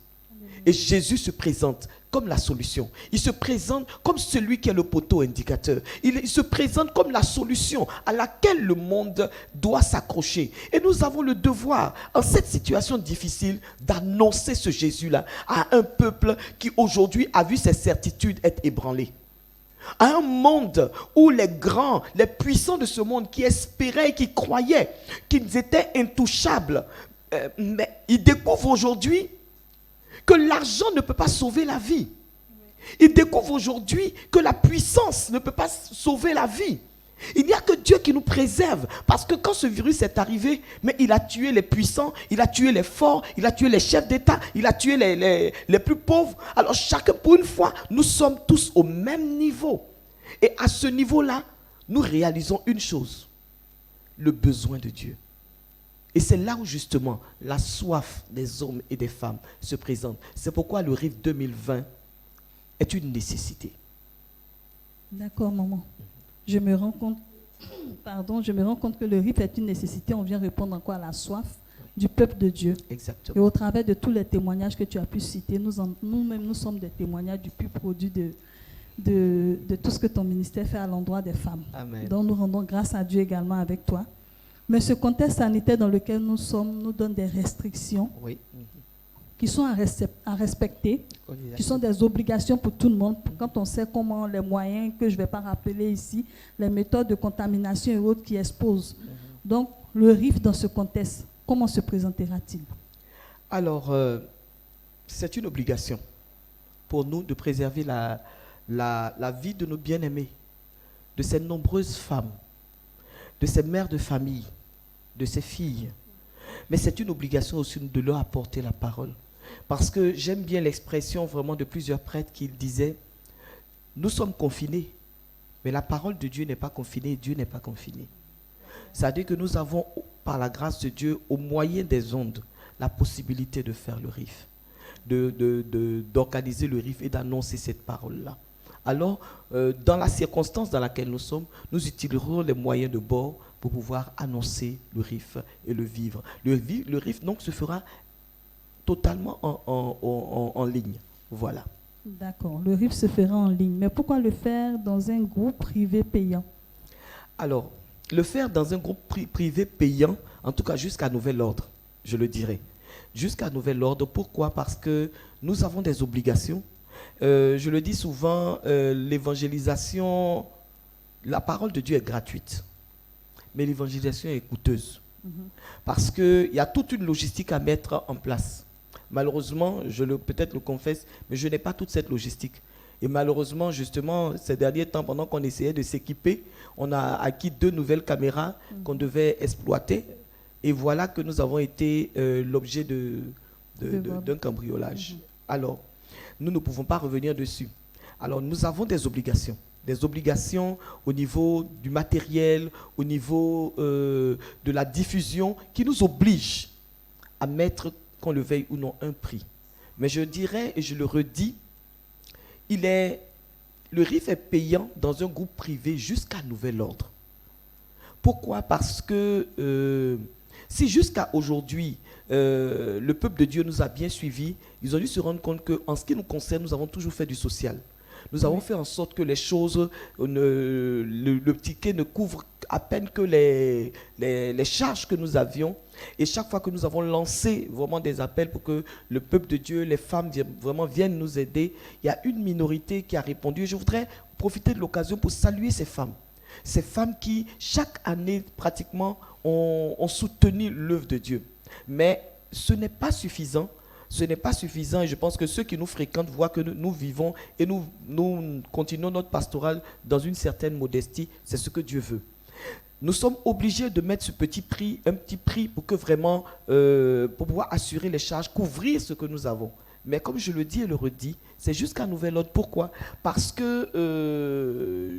Et Jésus se présente comme la solution. Il se présente comme celui qui est le poteau indicateur. Il se présente comme la solution à laquelle le monde doit s'accrocher. Et nous avons le devoir, en cette situation difficile, d'annoncer ce Jésus-là à un peuple qui aujourd'hui a vu ses certitudes être ébranlées. À un monde où les grands, les puissants de ce monde qui espéraient et qui croyaient qu'ils étaient intouchables, mais ils découvrent aujourd'hui que l'argent ne peut pas sauver la vie. Ils découvrent aujourd'hui que la puissance ne peut pas sauver la vie. Il n'y a que Dieu qui nous préserve. Parce que quand ce virus est arrivé, mais il a tué les puissants, il a tué les forts, il a tué les chefs d'État, il a tué les plus pauvres. Alors chacun, pour une fois, nous sommes tous au même niveau. Et à ce niveau-là, nous réalisons une chose, le besoin de Dieu. Et c'est là où justement la soif des hommes et des femmes se présente. C'est pourquoi le RIF 2020 est une nécessité. D'accord, maman. je me rends compte que le RIF est une nécessité. On vient répondre encore à la soif du peuple de Dieu. Et Exactement. au travers de tous les témoignages que tu as pu citer, nous-mêmes, nous sommes des témoignages du pur produit de tout ce que ton ministère fait à l'endroit des femmes. Amen. Donc nous rendons grâce à Dieu également avec toi. Mais ce contexte sanitaire dans lequel nous sommes nous donne des restrictions Oui. qui sont à respecter, qui sont des obligations pour tout le monde, quand on sait comment les moyens, que je ne vais pas rappeler ici, les méthodes de contamination et autres qui exposent. Donc, le RIF dans ce contexte, comment se présentera-t-il? Alors, c'est une obligation pour nous de préserver la vie de nos bien-aimés, de ces nombreuses femmes, de ces mères de famille, de ces filles. Mais c'est une obligation aussi de leur apporter la parole. Parce que j'aime bien l'expression vraiment de plusieurs prêtres qui disaient, nous sommes confinés, mais la parole de Dieu n'est pas confinée, Dieu n'est pas confiné. C'est-à-dire que nous avons, par la grâce de Dieu, au moyen des ondes, la possibilité de faire le RIF, d'organiser le RIF et d'annoncer cette parole-là. Alors, dans la circonstance dans laquelle nous sommes, nous utiliserons les moyens de bord pour pouvoir annoncer le RIF et le vivre. Le RIF, donc, se fera totalement en ligne. Voilà. D'accord, le RIF se fera en ligne. Mais pourquoi le faire dans un groupe privé payant? Alors, le faire dans un groupe privé payant, en tout cas jusqu'à nouvel ordre, je le dirais. Jusqu'à nouvel ordre. Pourquoi? Parce que nous avons des obligations. Je le dis souvent, l'évangélisation, la parole de Dieu est gratuite, mais l'évangélisation est coûteuse. Parce qu'il y a toute une logistique à mettre en place. Malheureusement, peut-être le confesse, mais je n'ai pas toute cette logistique. Et malheureusement, justement, ces derniers temps, pendant qu'on essayait de s'équiper, on a acquis 2 nouvelles caméras qu'on devait exploiter. Et voilà que nous avons été l'objet d'un cambriolage. Alors, nous ne pouvons pas revenir dessus. Alors, nous avons des obligations au niveau du matériel, au niveau de la diffusion, qui nous obligent à mettre, qu'on le veuille ou non, un prix. Mais je dirais, et je le redis, le RIF est payant dans un groupe privé jusqu'à nouvel ordre. Pourquoi? Parce que si jusqu'à aujourd'hui, le peuple de Dieu nous a bien suivis, ils ont dû se rendre compte qu'en ce qui nous concerne, nous avons toujours fait du social. Nous avons fait en sorte que les choses, le ticket ne couvre à peine que les charges que nous avions. Et chaque fois que nous avons lancé vraiment des appels pour que le peuple de Dieu, les femmes vraiment viennent nous aider, il y a une minorité qui a répondu. Et je voudrais profiter de l'occasion pour saluer ces femmes. Ces femmes qui, chaque année, pratiquement, ont soutenu l'œuvre de Dieu. Mais ce n'est pas suffisant. Ce n'est pas suffisant et je pense que ceux qui nous fréquentent voient que nous vivons et nous continuons notre pastoral dans une certaine modestie. C'est ce que Dieu veut. Nous sommes obligés de mettre ce petit prix, un petit prix pour que vraiment, pour pouvoir assurer les charges, couvrir ce que nous avons. Mais comme je le dis et le redis, c'est jusqu'à nouvel ordre. Pourquoi? Parce que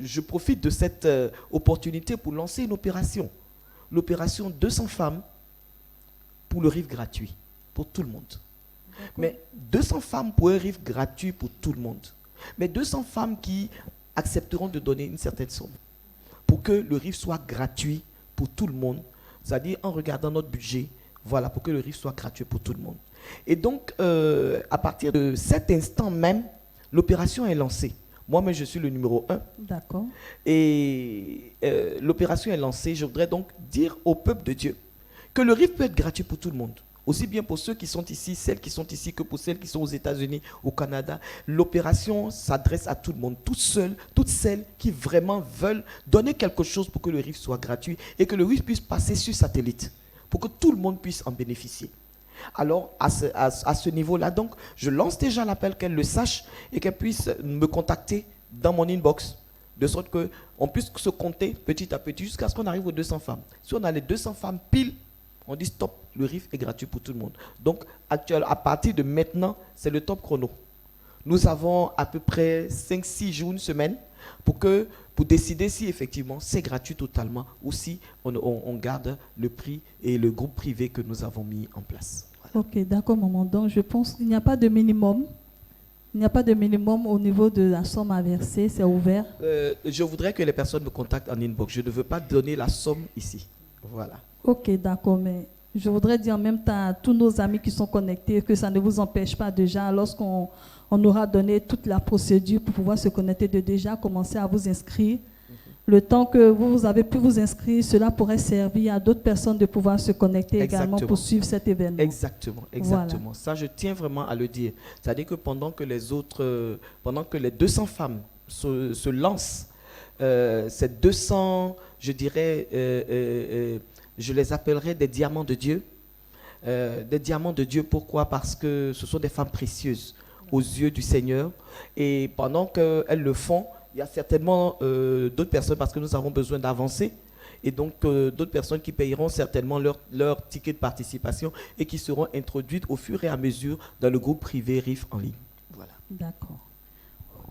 je profite de cette opportunité pour lancer une opération. L'opération 200 femmes pour le RIF gratuit, pour tout le monde. Mais 200 femmes pour un RIF gratuit pour tout le monde. Mais 200 femmes qui accepteront de donner une certaine somme pour que le RIF soit gratuit pour tout le monde. C'est-à-dire en regardant notre budget, voilà, pour que le RIF soit gratuit pour tout le monde. Et donc, à partir de cet instant même, l'opération est lancée. Moi-même, je suis le numéro 1. D'accord. Et l'opération est lancée. Je voudrais donc dire au peuple de Dieu que le RIF peut être gratuit pour tout le monde. Aussi bien pour ceux qui sont ici, celles qui sont ici, que pour celles qui sont aux États-Unis, au Canada. L'opération s'adresse à tout le monde, toutes celles qui vraiment veulent donner quelque chose pour que le RIF soit gratuit et que le RIF puisse passer sur satellite, pour que tout le monde puisse en bénéficier. Alors, à ce niveau-là, donc, je lance déjà l'appel qu'elle le sache et qu'elle puisse me contacter dans mon inbox, de sorte qu'on puisse se compter petit à petit jusqu'à ce qu'on arrive aux 200 femmes. Si on a les 200 femmes pile, on dit stop, le RIF est gratuit pour tout le monde. Donc, à partir de maintenant, c'est le top chrono. Nous avons à peu près 5-6 jours, une semaine, pour décider si effectivement c'est gratuit totalement ou si on garde le prix et le groupe privé que nous avons mis en place. Voilà. Ok, d'accord, maman. Donc, je pense qu'il n'y a pas de minimum Il n'y a pas de minimum au niveau de la somme à verser, c'est ouvert. Je voudrais que les personnes me contactent en inbox. Je ne veux pas donner la somme ici. Voilà. Ok, d'accord, mais je voudrais dire en même temps à tous nos amis qui sont connectés que ça ne vous empêche pas déjà, lorsqu'on aura donné toute la procédure pour pouvoir se connecter, de déjà commencer à vous inscrire. Le temps que vous avez pu vous inscrire, cela pourrait servir à d'autres personnes de pouvoir se connecter également pour suivre cet événement. Exactement. Voilà. Ça, je tiens vraiment à le dire. C'est-à-dire que pendant que les 200 femmes se lancent, ces 200, je dirais, je les appellerai des diamants de Dieu. Des diamants de Dieu, pourquoi? Parce que ce sont des femmes précieuses aux yeux du Seigneur. Et pendant qu'elles le font, il y a certainement d'autres personnes, parce que nous avons besoin d'avancer, et donc d'autres personnes qui payeront certainement leur ticket de participation et qui seront introduites au fur et à mesure dans le groupe privé RIF en ligne. Voilà. D'accord.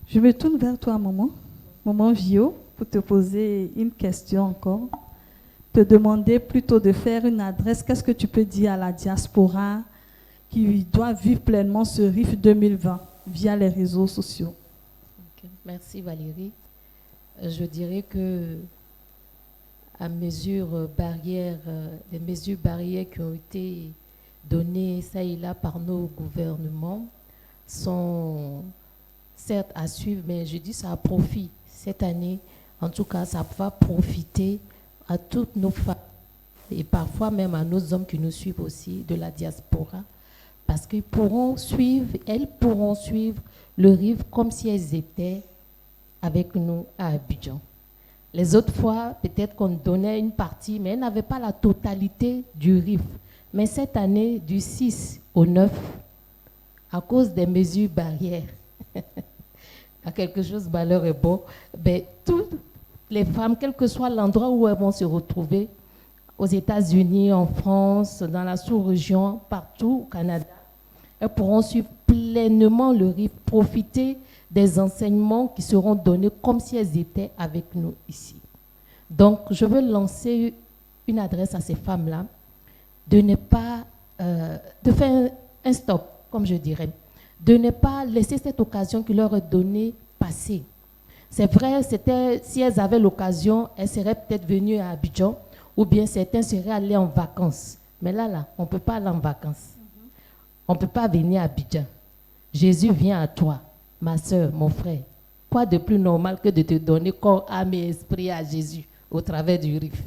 Je me tourne vers toi, maman Vio, pour te poser une question encore. Te demander plutôt de faire une adresse. Qu'est-ce que tu peux dire à la diaspora qui doit vivre pleinement ce RIF 2020 via les réseaux sociaux? Merci Valérie. Je dirais que à mesure barrières, les mesures barrières qui ont été données ça et là par nos gouvernements sont certes à suivre, mais je dis ça a profit cette année. En tout cas, ça va profiter à toutes nos femmes et parfois même à nos hommes qui nous suivent aussi de la diaspora, parce elles pourront suivre le RIF comme si elles étaient avec nous à Abidjan. Les autres fois, peut-être qu'on donnait une partie, mais elles n'avaient pas la totalité du RIF. Mais cette année, du 6 au 9, à cause des mesures barrières, à quelque chose malheur est bon, ben, toutes les femmes, quel que soit l'endroit où elles vont se retrouver, aux États-Unis, en France, dans la sous-région, partout au Canada, elles pourront suivre pleinement le RIF, profiter des enseignements qui seront donnés comme si elles étaient avec nous ici. Donc, je veux lancer une adresse à ces femmes-là, de ne pas, de faire un stop, comme je dirais, de ne pas laisser cette occasion qui leur est donnée passer. C'est vrai, si elles avaient l'occasion, elles seraient peut-être venues à Abidjan, ou bien certains seraient allés en vacances. Mais là, on ne peut pas aller en vacances. On ne peut pas venir à Abidjan. Jésus vient à toi, ma soeur, mon frère. Quoi de plus normal que de te donner corps, âme et esprit à Jésus au travers du RIF?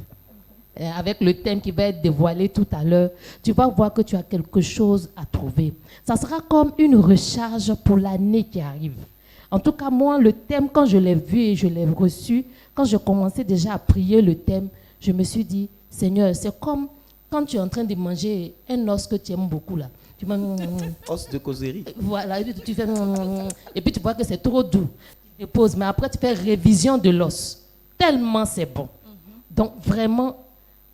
Avec le thème qui va être dévoilé tout à l'heure, tu vas voir que tu as quelque chose à trouver. Ça sera comme une recharge pour l'année qui arrive. En tout cas, moi, le thème, quand je l'ai vu et je l'ai reçu, quand je commençais déjà à prier le thème, je me suis dit, Seigneur, c'est comme quand tu es en train de manger un os que tu aimes beaucoup là. Tu os de causerie. Voilà, et puis tu fais et puis tu vois que c'est trop doux. Tu déposes, mais après tu fais révision de l'os. Tellement c'est bon. Donc vraiment,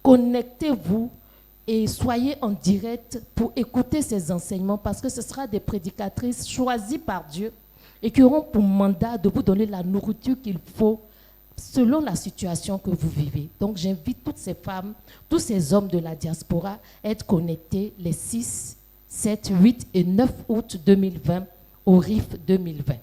connectez-vous et soyez en direct pour écouter ces enseignements, parce que ce sera des prédicatrices choisies par Dieu et qui auront pour mandat de vous donner la nourriture qu'il faut selon la situation que vous vivez. Donc j'invite toutes ces femmes, tous ces hommes de la diaspora à être connectés les 6, 7, 8 et 9 août 2020 au RIF 2020.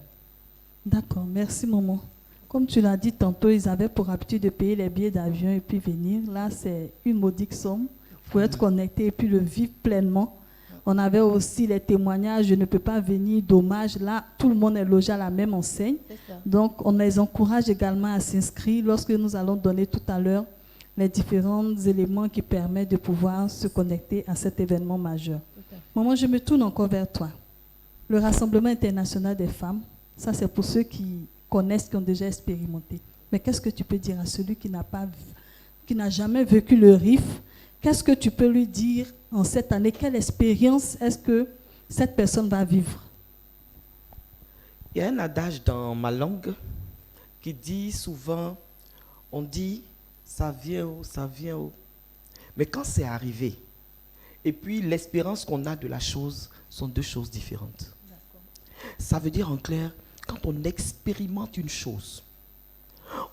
D'accord, merci maman. Comme tu l'as dit tantôt, ils avaient pour habitude de payer les billets d'avion et puis venir. Là, c'est une modique somme pour être connecté et puis le vivre pleinement. On avait aussi les témoignages, je ne peux pas venir, dommage. Là, tout le monde est logé à la même enseigne. Donc, on les encourage également à s'inscrire lorsque nous allons donner tout à l'heure les différents éléments qui permettent de pouvoir se connecter à cet événement majeur. Maman, je me tourne encore vers toi. Le Rassemblement international des femmes, ça c'est pour ceux qui connaissent, qui ont déjà expérimenté. Mais qu'est-ce que tu peux dire à celui qui n'a jamais vécu le RIF? Qu'est-ce que tu peux lui dire en cette année? Quelle expérience est-ce que cette personne va vivre? Il y a un adage dans ma langue qui dit souvent, on dit, ça vient où, ça vient où. Mais quand c'est arrivé, et puis l'espérance qu'on a de la chose sont deux choses différentes. Ça veut dire en clair, quand on expérimente une chose,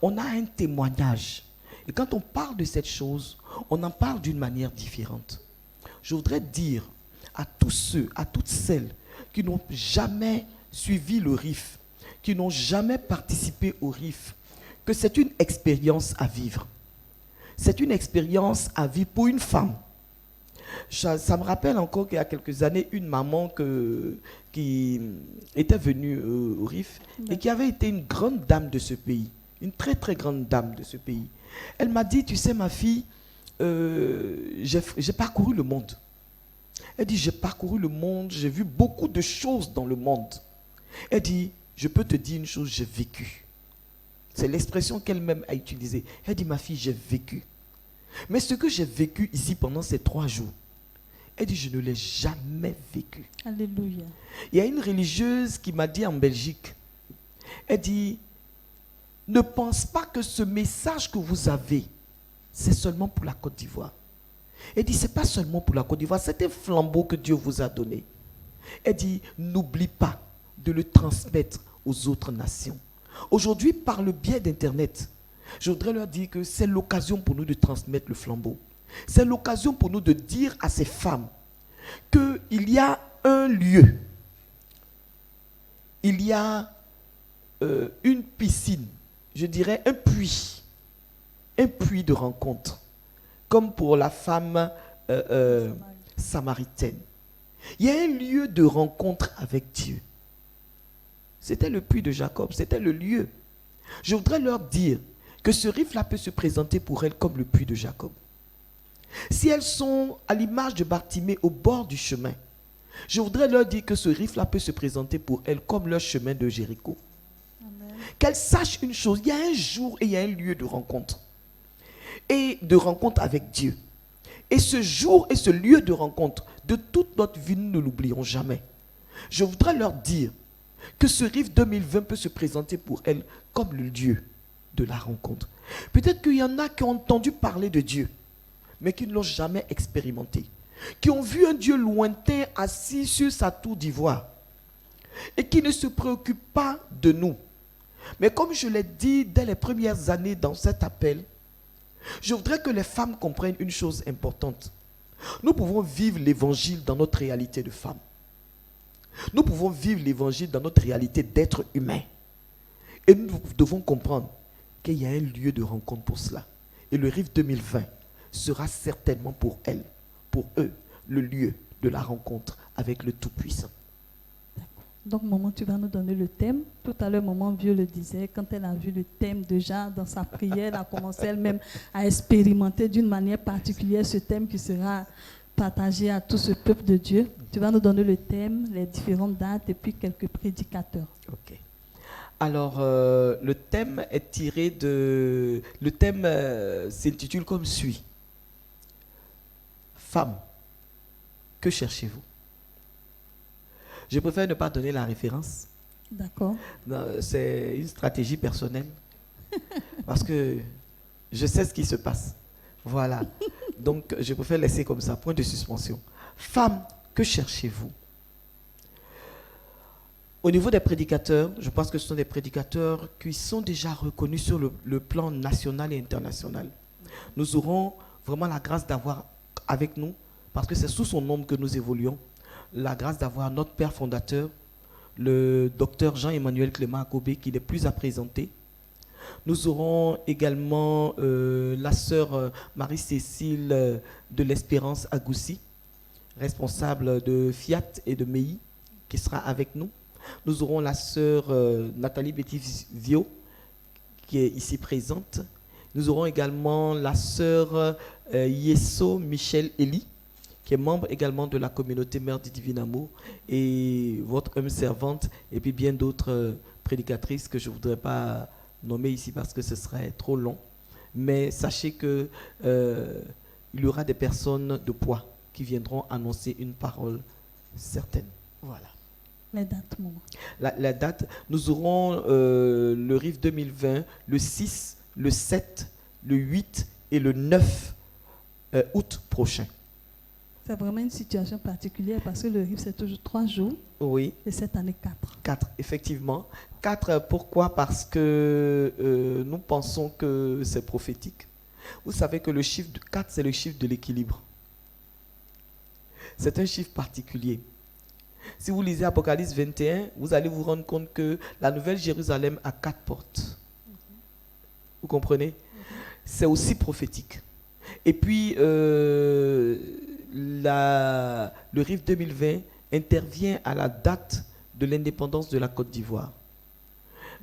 on a un témoignage. Et quand on parle de cette chose, on en parle d'une manière différente. Je voudrais dire à tous ceux, à toutes celles qui n'ont jamais suivi le RIF, qui n'ont jamais participé au RIF, que c'est une expérience à vivre. C'est une expérience à vivre pour une femme. Ça me rappelle encore qu'il y a quelques années, une maman qui était venue au RIF et qui avait été une grande dame de ce pays, une très très grande dame de ce pays. Elle m'a dit, tu sais ma fille, j'ai parcouru le monde. Elle dit, j'ai parcouru le monde, j'ai vu beaucoup de choses dans le monde. Elle dit, je peux te dire une chose, j'ai vécu. C'est l'expression qu'elle-même a utilisée. Elle dit, ma fille, j'ai vécu. Mais ce que j'ai vécu ici pendant ces 3 jours, elle dit, je ne l'ai jamais vécu. Alléluia. Il y a une religieuse qui m'a dit en Belgique, elle dit, ne pense pas que ce message que vous avez, c'est seulement pour la Côte d'Ivoire. Elle dit, ce n'est pas seulement pour la Côte d'Ivoire, c'est un flambeau que Dieu vous a donné. Elle dit, n'oublie pas de le transmettre aux autres nations. Aujourd'hui, par le biais d'Internet, je voudrais leur dire que c'est l'occasion pour nous de transmettre le flambeau. C'est l'occasion pour nous de dire à ces femmes qu'il y a un lieu, il y a une piscine, je dirais un puits de rencontre, comme pour la femme samaritaine. Il y a un lieu de rencontre avec Dieu. C'était le puits de Jacob, c'était le lieu. Je voudrais leur dire que ce RIF-là peut se présenter pour elles comme le puits de Jacob. Si elles sont à l'image de Bartimée au bord du chemin, je voudrais leur dire que ce RIF-là peut se présenter pour elles comme leur chemin de Jéricho. Qu'elles sachent une chose, il y a un jour et il y a un lieu de rencontre. Et de rencontre avec Dieu. Et ce jour et ce lieu de rencontre, de toute notre vie, nous ne l'oublions jamais. Je voudrais leur dire que ce RIF 2020 peut se présenter pour elles comme le lieu de la rencontre. Peut-être qu'il y en a qui ont entendu parler de Dieu, mais qui ne l'ont jamais expérimenté. Qui ont vu un Dieu lointain assis sur sa tour d'ivoire et qui ne se préoccupe pas de nous. Mais comme je l'ai dit dès les premières années dans cet appel, je voudrais que les femmes comprennent une chose importante. Nous pouvons vivre l'évangile dans notre réalité de femme. Nous pouvons vivre l'évangile dans notre réalité d'être humain. Et nous devons comprendre qu'il y a un lieu de rencontre pour cela. Et le RIF 2020 sera certainement pour elles, pour eux, le lieu de la rencontre avec le Tout-Puissant. Donc, maman, tu vas nous donner le thème. Tout à l'heure, maman Vieux le disait, quand elle a vu le thème déjà dans sa prière, elle a commencé elle-même à expérimenter d'une manière particulière ce thème qui sera partagé à tout ce peuple de Dieu. Tu vas nous donner le thème, les différentes dates et puis quelques prédicateurs. Ok. Alors, le thème est tiré de... Le thème s'intitule comme suit. Femme, que cherchez-vous? Je préfère ne pas donner la référence. D'accord. C'est une stratégie personnelle. Parce que je sais ce qui se passe. Voilà. Donc, je préfère laisser comme ça. Point de suspension. Femme, que cherchez-vous? Au niveau des prédicateurs, je pense que ce sont des prédicateurs qui sont déjà reconnus sur le plan national et international. Nous aurons vraiment la grâce d'avoir avec nous, parce que c'est sous son nom que nous évoluons, la grâce d'avoir notre père fondateur, le docteur Jean-Emmanuel Clément Akobé, qui n'est plus à présenter. Nous aurons également la sœur Marie-Cécile de l'Espérance Agoussi, responsable de Fiat et de MEI, qui sera avec nous. Nous aurons la sœur Nathalie Betty-Vio, qui est ici présente. Nous aurons également la sœur Yesso Michel Elie, qui est membre également de la communauté Mère du Divin Amour, et votre homme servante, et puis bien d'autres prédicatrices que je ne voudrais pas nommer ici parce que ce serait trop long. Mais sachez qu'il y aura des personnes de poids qui viendront annoncer une parole certaine. Voilà. Les dates, maman. La date, nous aurons le RIF 2020, le 6, le 7, le 8 et le 9 août prochain. C'est vraiment une situation particulière parce que le RIF, c'est toujours 3 jours. Oui. Et cette année, 4. 4, effectivement. 4, pourquoi? Parce que nous pensons que c'est prophétique. Vous savez que le chiffre 4, c'est le chiffre de l'équilibre. C'est un chiffre particulier. Si vous lisez Apocalypse 21, vous allez vous rendre compte que la Nouvelle Jérusalem a 4 portes. Vous comprenez? C'est aussi prophétique. Et puis, le RIF 2020 intervient à la date de l'indépendance de la Côte d'Ivoire.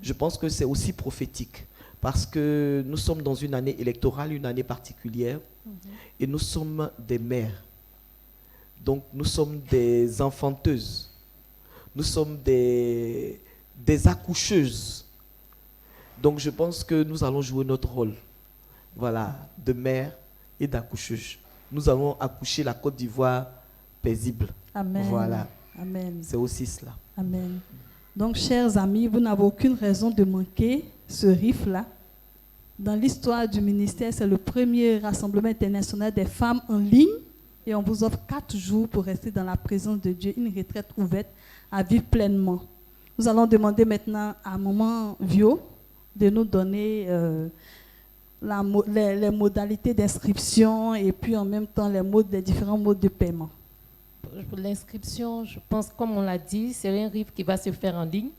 Je pense que c'est aussi prophétique parce que nous sommes dans une année électorale, une année particulière, et nous sommes des mères. Donc, nous sommes des enfanteuses. Nous sommes des accoucheuses. Donc, je pense que nous allons jouer notre rôle, voilà, de mère et d'accoucheuse. Nous allons accoucher la Côte d'Ivoire paisible. Amen. Voilà. Amen. C'est aussi cela. Amen. Donc, chers amis, vous n'avez aucune raison de manquer ce RIF-là. Dans l'histoire du ministère, c'est le premier rassemblement international des femmes en ligne. Et on vous offre 4 jours pour rester dans la présence de Dieu, une retraite ouverte à vivre pleinement. Nous allons demander maintenant à Maman Vio de nous donner les modalités d'inscription et puis en même temps les différents modes de paiement. Pour l'inscription, je pense, comme on l'a dit, c'est un RIF qui va se faire en ligne.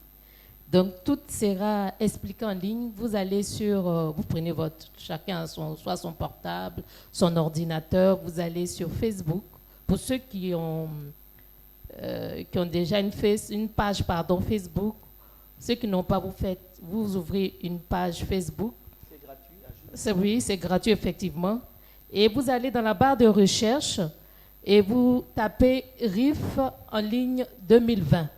Donc, tout sera expliqué en ligne. Vous allez vous prenez chacun soit son portable, son ordinateur, vous allez sur Facebook. Pour ceux qui ont déjà une page Facebook, ceux qui n'ont pas, vous ouvrez une page Facebook. C'est gratuit? Oui, c'est gratuit effectivement. Et vous allez dans la barre de recherche et vous tapez RIF en ligne 2020.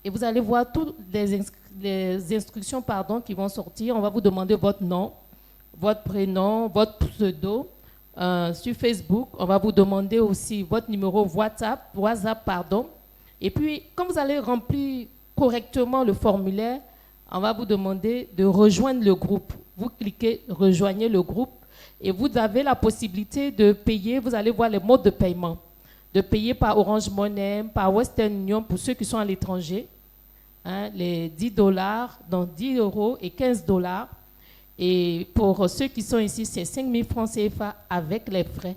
Et vous allez voir toutes les instructions qui vont sortir. On va vous demander votre nom, votre prénom, votre pseudo sur Facebook. On va vous demander aussi votre numéro WhatsApp. Et puis, quand vous allez remplir correctement le formulaire, on va vous demander de rejoindre le groupe. Vous cliquez « Rejoignez le groupe » et vous avez la possibilité de payer. Vous allez voir les modes de paiement. De payer par Orange Money, par Western Union pour ceux qui sont à l'étranger. Les $10, donc 10 € et 15 $. Et pour ceux qui sont ici, c'est 5 000 francs CFA avec les frais.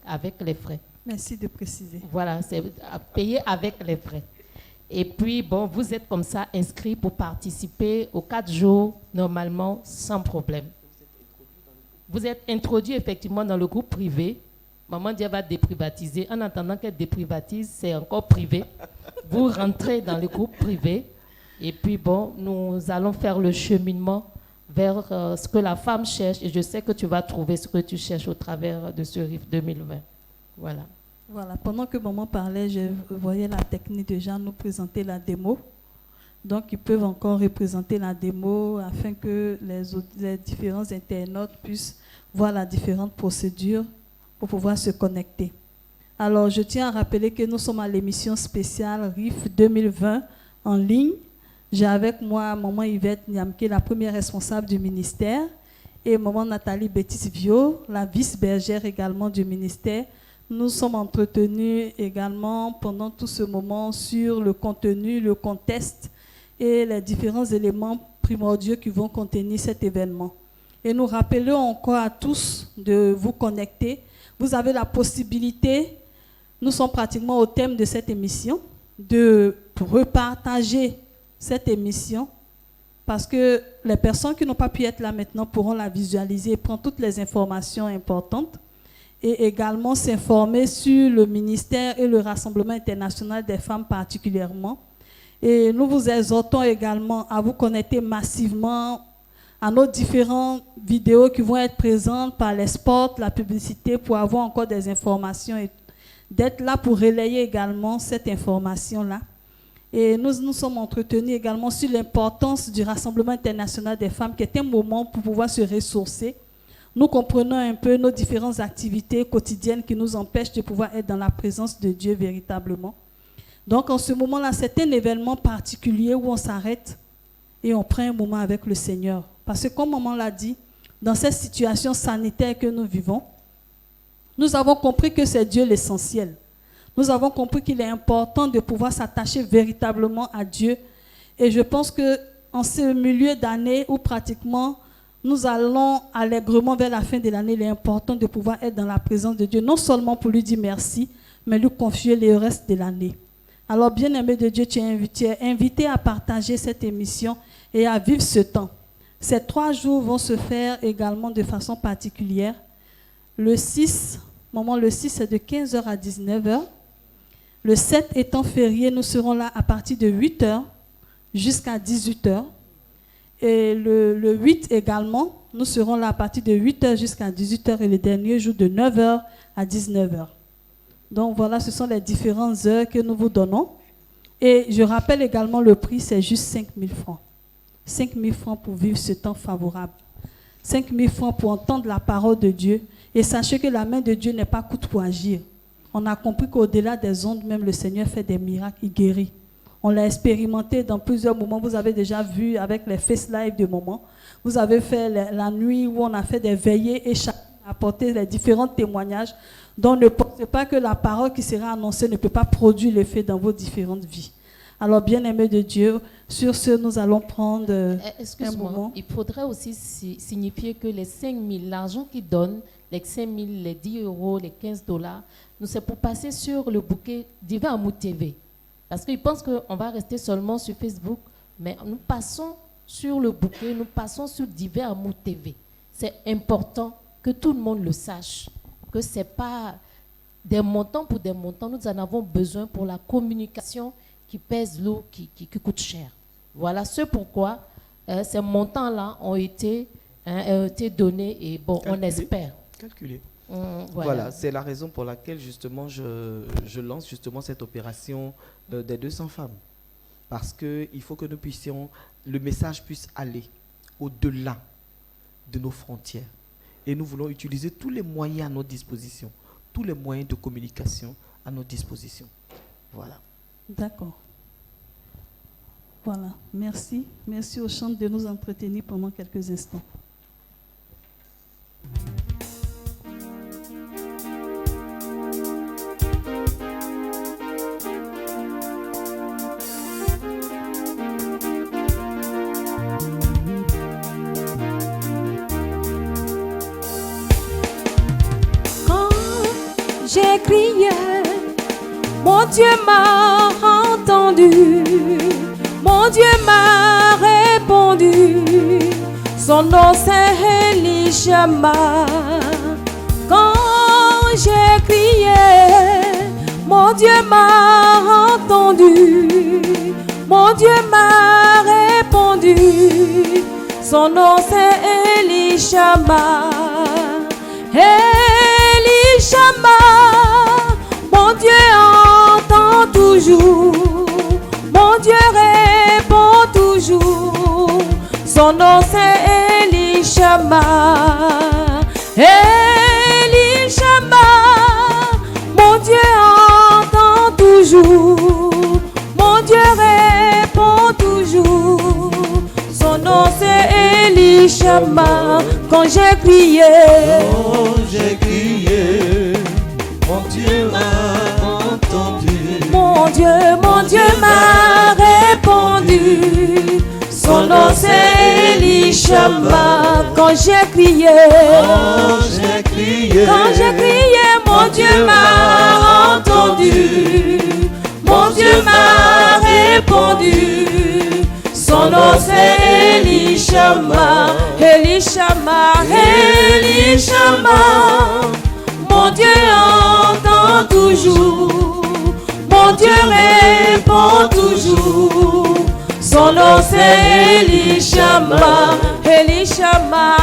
Avec les frais. Merci de préciser. Voilà, c'est à payer avec les frais. Et puis, vous êtes comme ça inscrit pour participer aux 4 jours, normalement, sans problème. Vous êtes introduit effectivement dans le groupe privé. Maman Dia va déprivatiser. En attendant qu'elle déprivatise, c'est encore privé. Vous rentrez dans le groupe privé. Et puis, nous allons faire le cheminement vers ce que la femme cherche. Et je sais que tu vas trouver ce que tu cherches au travers de ce RIF 2020. Voilà. Voilà. Pendant que maman parlait, je voyais la technique de Jean nous présenter la démo. Donc, ils peuvent encore représenter la démo afin que les différents internautes puissent voir la différente procédure pour pouvoir se connecter. Alors, je tiens à rappeler que nous sommes à l'émission spéciale RIF 2020 en ligne. J'ai avec moi maman Yvette Niamke, la première responsable du ministère, et maman Nathalie Bétis-Vio, la vice-bergère également du ministère. Nous sommes entretenus également pendant tout ce moment sur le contenu, le contexte et les différents éléments primordiaux qui vont contenir cet événement. Et nous rappelons encore à tous de vous connecter. Vous avez la possibilité, nous sommes pratiquement au thème de cette émission, de repartager cette émission parce que les personnes qui n'ont pas pu être là maintenant pourront la visualiser et prendre toutes les informations importantes et également s'informer sur le ministère et le Rassemblement international des femmes particulièrement. Et nous vous exhortons également à vous connecter massivement à nos différentes vidéos qui vont être présentes par les spots, la publicité, pour avoir encore des informations et d'être là pour relayer également cette information-là. Et nous nous sommes entretenus également sur l'importance du Rassemblement international des femmes, qui est un moment pour pouvoir se ressourcer. Nous comprenons un peu nos différentes activités quotidiennes qui nous empêchent de pouvoir être dans la présence de Dieu véritablement. Donc en ce moment-là, c'est un événement particulier où on s'arrête et on prend un moment avec le Seigneur. Parce que comme maman l'a dit, dans cette situation sanitaire que nous vivons, nous avons compris que c'est Dieu l'essentiel. Nous avons compris qu'il est important de pouvoir s'attacher véritablement à Dieu. Et je pense qu'en ce milieu d'année où pratiquement nous allons allègrement vers la fin de l'année, il est important de pouvoir être dans la présence de Dieu, non seulement pour lui dire merci, mais lui confier le reste de l'année. Alors, bien-aimé de Dieu, tu es invité à partager cette émission et à vivre ce temps. Ces 3 jours vont se faire également de façon particulière. Le 6, c'est de 15h à 19h. Le 7 étant férié, nous serons là à partir de 8h jusqu'à 18h. Et le 8 également, nous serons là à partir de 8h jusqu'à 18h et le dernier jour de 9h à 19h. Donc voilà, ce sont les différentes heures que nous vous donnons. Et je rappelle également le prix, c'est juste 5 000 francs. 5 000 francs pour vivre ce temps favorable. 5 000 francs pour entendre la parole de Dieu. Et sachez que la main de Dieu n'est pas coûte pour agir. On a compris qu'au-delà des ondes, même le Seigneur fait des miracles, il guérit. On l'a expérimenté dans plusieurs moments. Vous avez déjà vu avec les Face Live de moments. Vous avez fait la nuit où on a fait des veillées et chacun a apporté les différents témoignages. Donc ne pensez pas que la parole qui sera annoncée ne peut pas produire l'effet dans vos différentes vies. Alors, bien-aimés de Dieu, sur ce, nous allons prendre un moment. Il faudrait aussi signifier que les 5 000, l'argent qu'ils donnent, les 5 000, les 10 euros, les 15 $, nous c'est pour passer sur le bouquet Divin Amour TV. Parce qu'ils pensent qu'on va rester seulement sur Facebook, mais nous passons sur le bouquet, nous passons sur Divin Amour TV. C'est important que tout le monde le sache, que ce n'est pas des montants pour des montants. Nous en avons besoin pour la communication qui pèse lourd, qui coûte cher. Voilà ce pourquoi ces montants-là ont été donnés et bon, on espère. Calculé. Voilà, c'est la raison pour laquelle justement je lance justement cette opération des 200 femmes. Parce qu'il faut que nous puissions, le message puisse aller au-delà de nos frontières. Et nous voulons utiliser tous les moyens à notre disposition, tous les moyens de communication à notre disposition. Voilà. D'accord. Voilà, merci. Merci aux chants de nous entretenir pendant quelques instants. J'ai crié, mon Dieu m'a entendu, mon Dieu m'a répondu, son nom c'est Elishama. Quand j'ai crié, mon Dieu m'a entendu, mon Dieu m'a répondu, son nom c'est Elishama. Elishama, mon Dieu entend toujours, mon Dieu répond toujours, son nom c'est Elishama. Elishama, mon Dieu entend toujours, mon Dieu répond toujours, son nom c'est Elishama. Quand j'ai crié, mon Dieu m'a entendu. Mon Dieu m'a répondu. Son nom c'est Elishama. Quand j'ai crié, mon Dieu m'a entendu. Mon Dieu m'a répondu. Son nom c'est Elishama. Elishama, Elishama. Mon Dieu entend toujours, mon Dieu répond toujours, son nom c'est Elishama. Elishama,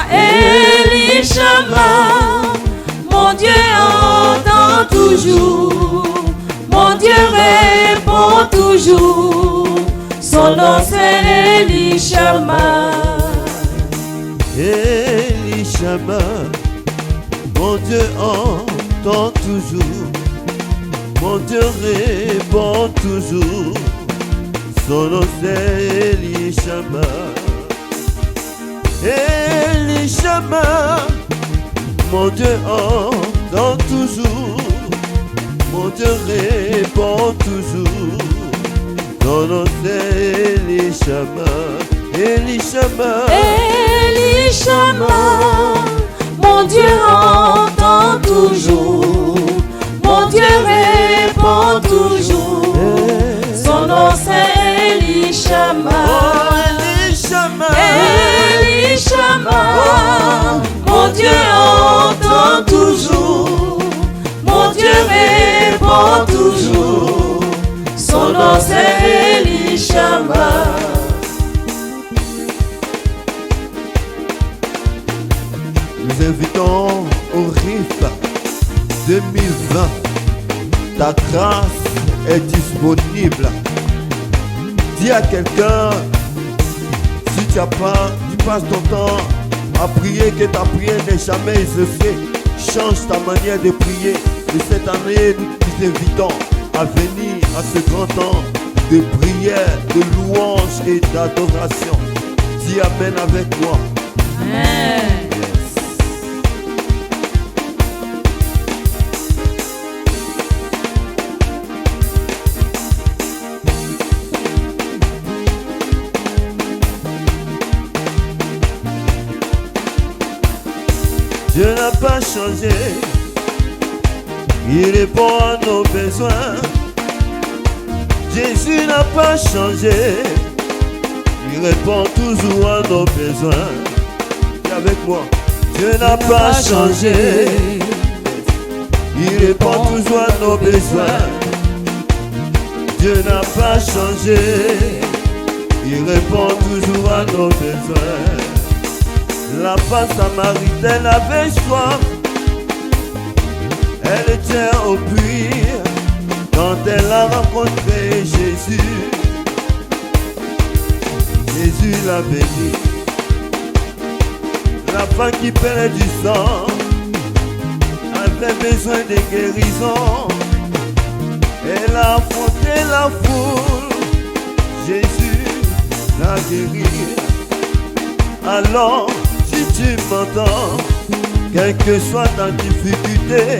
Elishama. Mon Dieu entend toujours, mon Dieu répond toujours, son nom c'est Elishama. Elishama, mon Dieu entend toujours, mon Dieu répond toujours, son nom c'est Elishama. Elishama, mon Dieu entend toujours, mon Dieu répond toujours, son nom c'est Elishama. Elishama, Elishama, mon Dieu entend toujours, mon Dieu répond toujours, Elishama, Elishama, Elishama, mon Dieu entend toujours, mon Dieu répond toujours, son nom c'est Elishama. Nous invitons au RIF 2020. Ta grâce est disponible. Dis à quelqu'un, si tu passes ton temps à prier, que ta prière n'est jamais exaucée. Change ta manière de prier. Et cette année, nous t'invitons à venir à ce grand temps de prière, de louange et d'adoration. Dis Amen avec moi. Amen. Dieu n'a pas changé, il répond à nos besoins. Jésus n'a pas changé, il répond toujours à nos besoins. Dis avec moi, Dieu n'a pas changé, il répond toujours à nos besoins. Dieu n'a pas changé, il répond toujours à nos besoins. La femme samaritaine avait soif, elle était au puits quand elle a rencontré Jésus. Jésus l'a béni. La femme qui perdait du sang avait besoin de guérison. Elle a affronté la foule, Jésus l'a guéri. Alors, si tu m'entends, quelle que soit ta difficulté,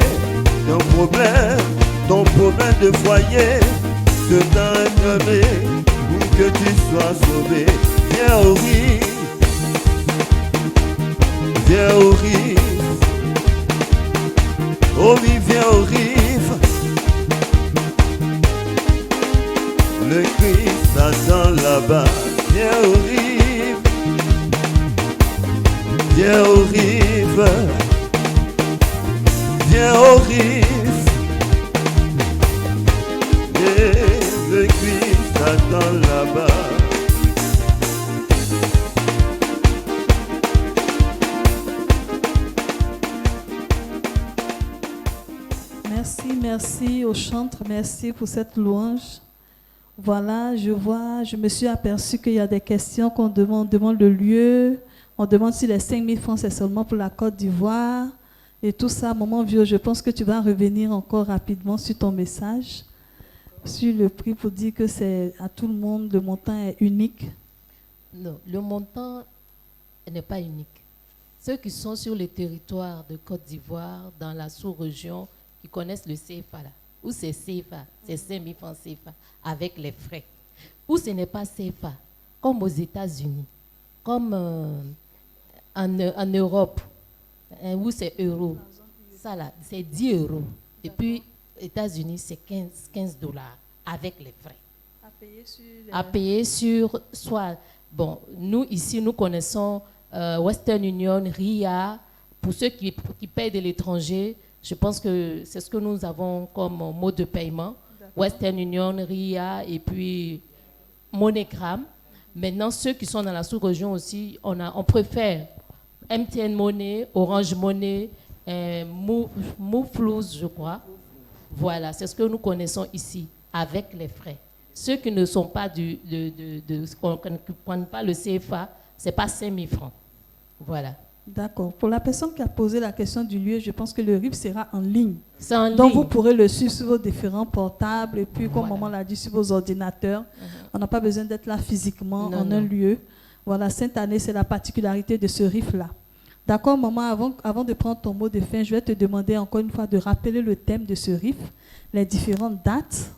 ton problème de foyer, de t'enfermer pour que tu sois sauvé, viens au riz, viens au riz, oh oui, viens au riz. Le Christ attend là-bas, viens au riz. Viens au rive, viens au rive, et le Christ attend là-bas. Merci au chantre, merci pour cette louange. Voilà, je me suis aperçu qu'il y a des questions qu'on demande le lieu. On demande si les 5 000 francs, c'est seulement pour la Côte d'Ivoire. Et tout ça, Maman Vieux, je pense que tu vas revenir encore rapidement sur ton message, sur le prix pour dire que c'est à tout le monde, le montant est unique. Non, le montant n'est pas unique. Ceux qui sont sur le territoire de Côte d'Ivoire, dans la sous-région, qui connaissent le CFA, là, où c'est CFA, c'est 5 000 francs CFA, avec les frais. Où ce n'est pas CFA, comme aux États-Unis, comme en Europe, où c'est euro, ça là, c'est 10 euros. Et puis, États-Unis, c'est 15 dollars avec les frais. À payer sur soit, bon, nous ici, nous connaissons Western Union, RIA. Pour ceux qui payent de l'étranger, je pense que c'est ce que nous avons comme mode de paiement. Western Union, RIA et puis MoneyGram. Maintenant, ceux qui sont dans la sous-région aussi, on préfère MTN Money, Orange Money, Mouflouz, je crois. Voilà, c'est ce que nous connaissons ici, avec les frais. Ceux qui ne sont pas qui ne prennent pas le CFA, ce n'est pas 5 000 francs. Voilà. D'accord. Pour la personne qui a posé la question du lieu, je pense que le RIF sera en ligne. C'est en ligne. Donc, vous pourrez le suivre sur vos différents portables et puis, comme maman l'a dit, sur vos ordinateurs. On n'a pas besoin d'être là physiquement un lieu. Voilà, cette année, c'est la particularité de ce RIF-là. D'accord, maman, avant de prendre ton mot de fin, je vais te demander encore une fois de rappeler le thème de ce RIF, les différentes dates,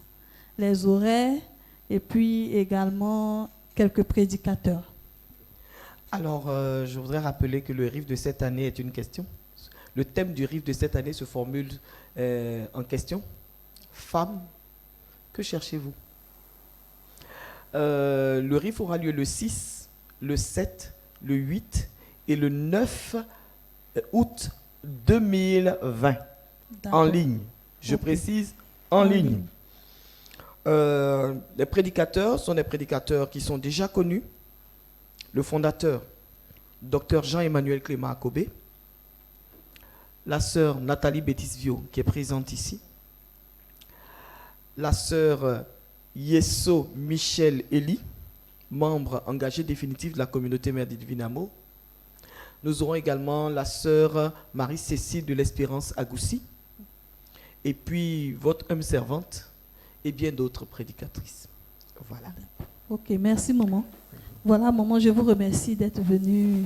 les horaires et puis également quelques prédicateurs. Alors, je voudrais rappeler que le RIF de cette année est une question. Le thème du RIF de cette année se formule en question. Femme, que cherchez-vous? Le RIF aura lieu le 6, le 7, le 8 et le 9 août 2020. En ligne. Je précise, en ligne. Les prédicateurs sont des prédicateurs qui sont déjà connus. Le fondateur, Dr Jean-Emmanuel Clément Akobé. La sœur Nathalie Bétisvio, qui est présente ici. La sœur Yesso Michel Eli, membre engagé définitif de la communauté Mère du Divin Amour. Nous aurons également la sœur Marie-Cécile de l'Espérance Agoussi. Et puis votre homme servante et bien d'autres prédicatrices. Voilà. Ok, merci maman. Voilà maman, je vous remercie d'être venue,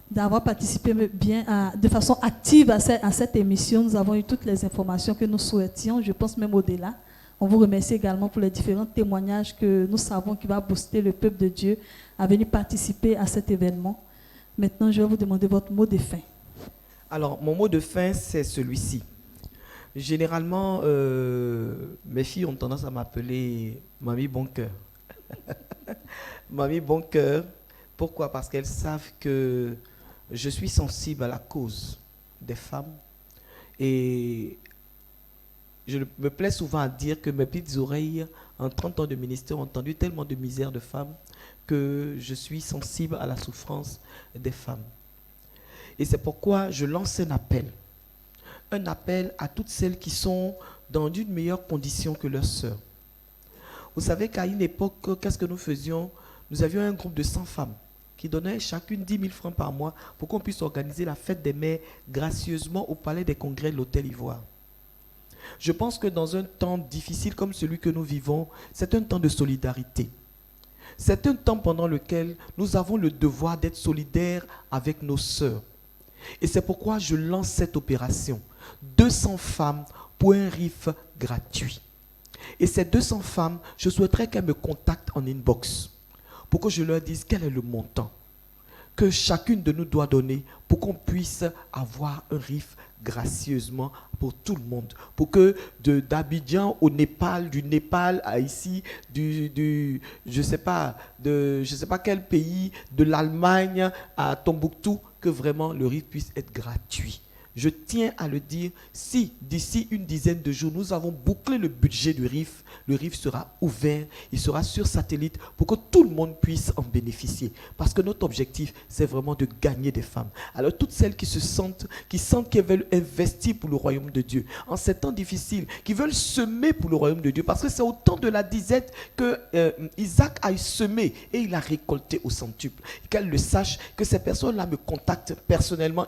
d'avoir participé bien de façon active à cette émission. Nous avons eu toutes les informations que nous souhaitions, je pense même au-delà. On vous remercie également pour les différents témoignages que nous savons qui va booster le peuple de Dieu à venir participer à cet événement. Maintenant, je vais vous demander votre mot de fin. Alors, mon mot de fin, c'est celui-ci. Généralement, mes filles ont tendance à m'appeler Mamie Bon Cœur. Mamie Bon Cœur. Pourquoi? Parce qu'elles savent que je suis sensible à la cause des femmes. Et je me plais souvent à dire que mes petites oreilles, en 30 ans de ministère, ont entendu tellement de misère de femmes que je suis sensible à la souffrance des femmes. Et c'est pourquoi je lance un appel à toutes celles qui sont dans une meilleure condition que leurs sœurs. Vous savez qu'à une époque, qu'est-ce que nous faisions? Nous avions un groupe de 100 femmes qui donnaient chacune 10 000 francs par mois pour qu'on puisse organiser la fête des mères gracieusement au palais des congrès de l'Hôtel Ivoire. Je pense que dans un temps difficile comme celui que nous vivons, c'est un temps de solidarité. C'est un temps pendant lequel nous avons le devoir d'être solidaires avec nos sœurs. Et c'est pourquoi je lance cette opération. 200 femmes pour un RIF gratuit. Et ces 200 femmes, je souhaiterais qu'elles me contactent en inbox pour que je leur dise quel est le montant que chacune de nous doit donner pour qu'on puisse avoir un RIF gracieusement pour tout le monde. Pour que d'Abidjan au Népal, du Népal à ici, je sais pas quel pays, de l'Allemagne à Tombouctou, que vraiment le RIF puisse être gratuit. Je tiens à le dire, si d'ici une dizaine de jours, nous avons bouclé le budget du RIF, le RIF sera ouvert, il sera sur satellite pour que tout le monde puisse en bénéficier. Parce que notre objectif, c'est vraiment de gagner des femmes. Alors toutes celles qui sentent qu'elles veulent investir pour le royaume de Dieu, en ces temps difficiles, qui veulent semer pour le royaume de Dieu, parce que c'est au temps de la disette que Isaac a semé et il a récolté au centuple. Qu'elles le sachent, que ces personnes-là me contactent personnellement,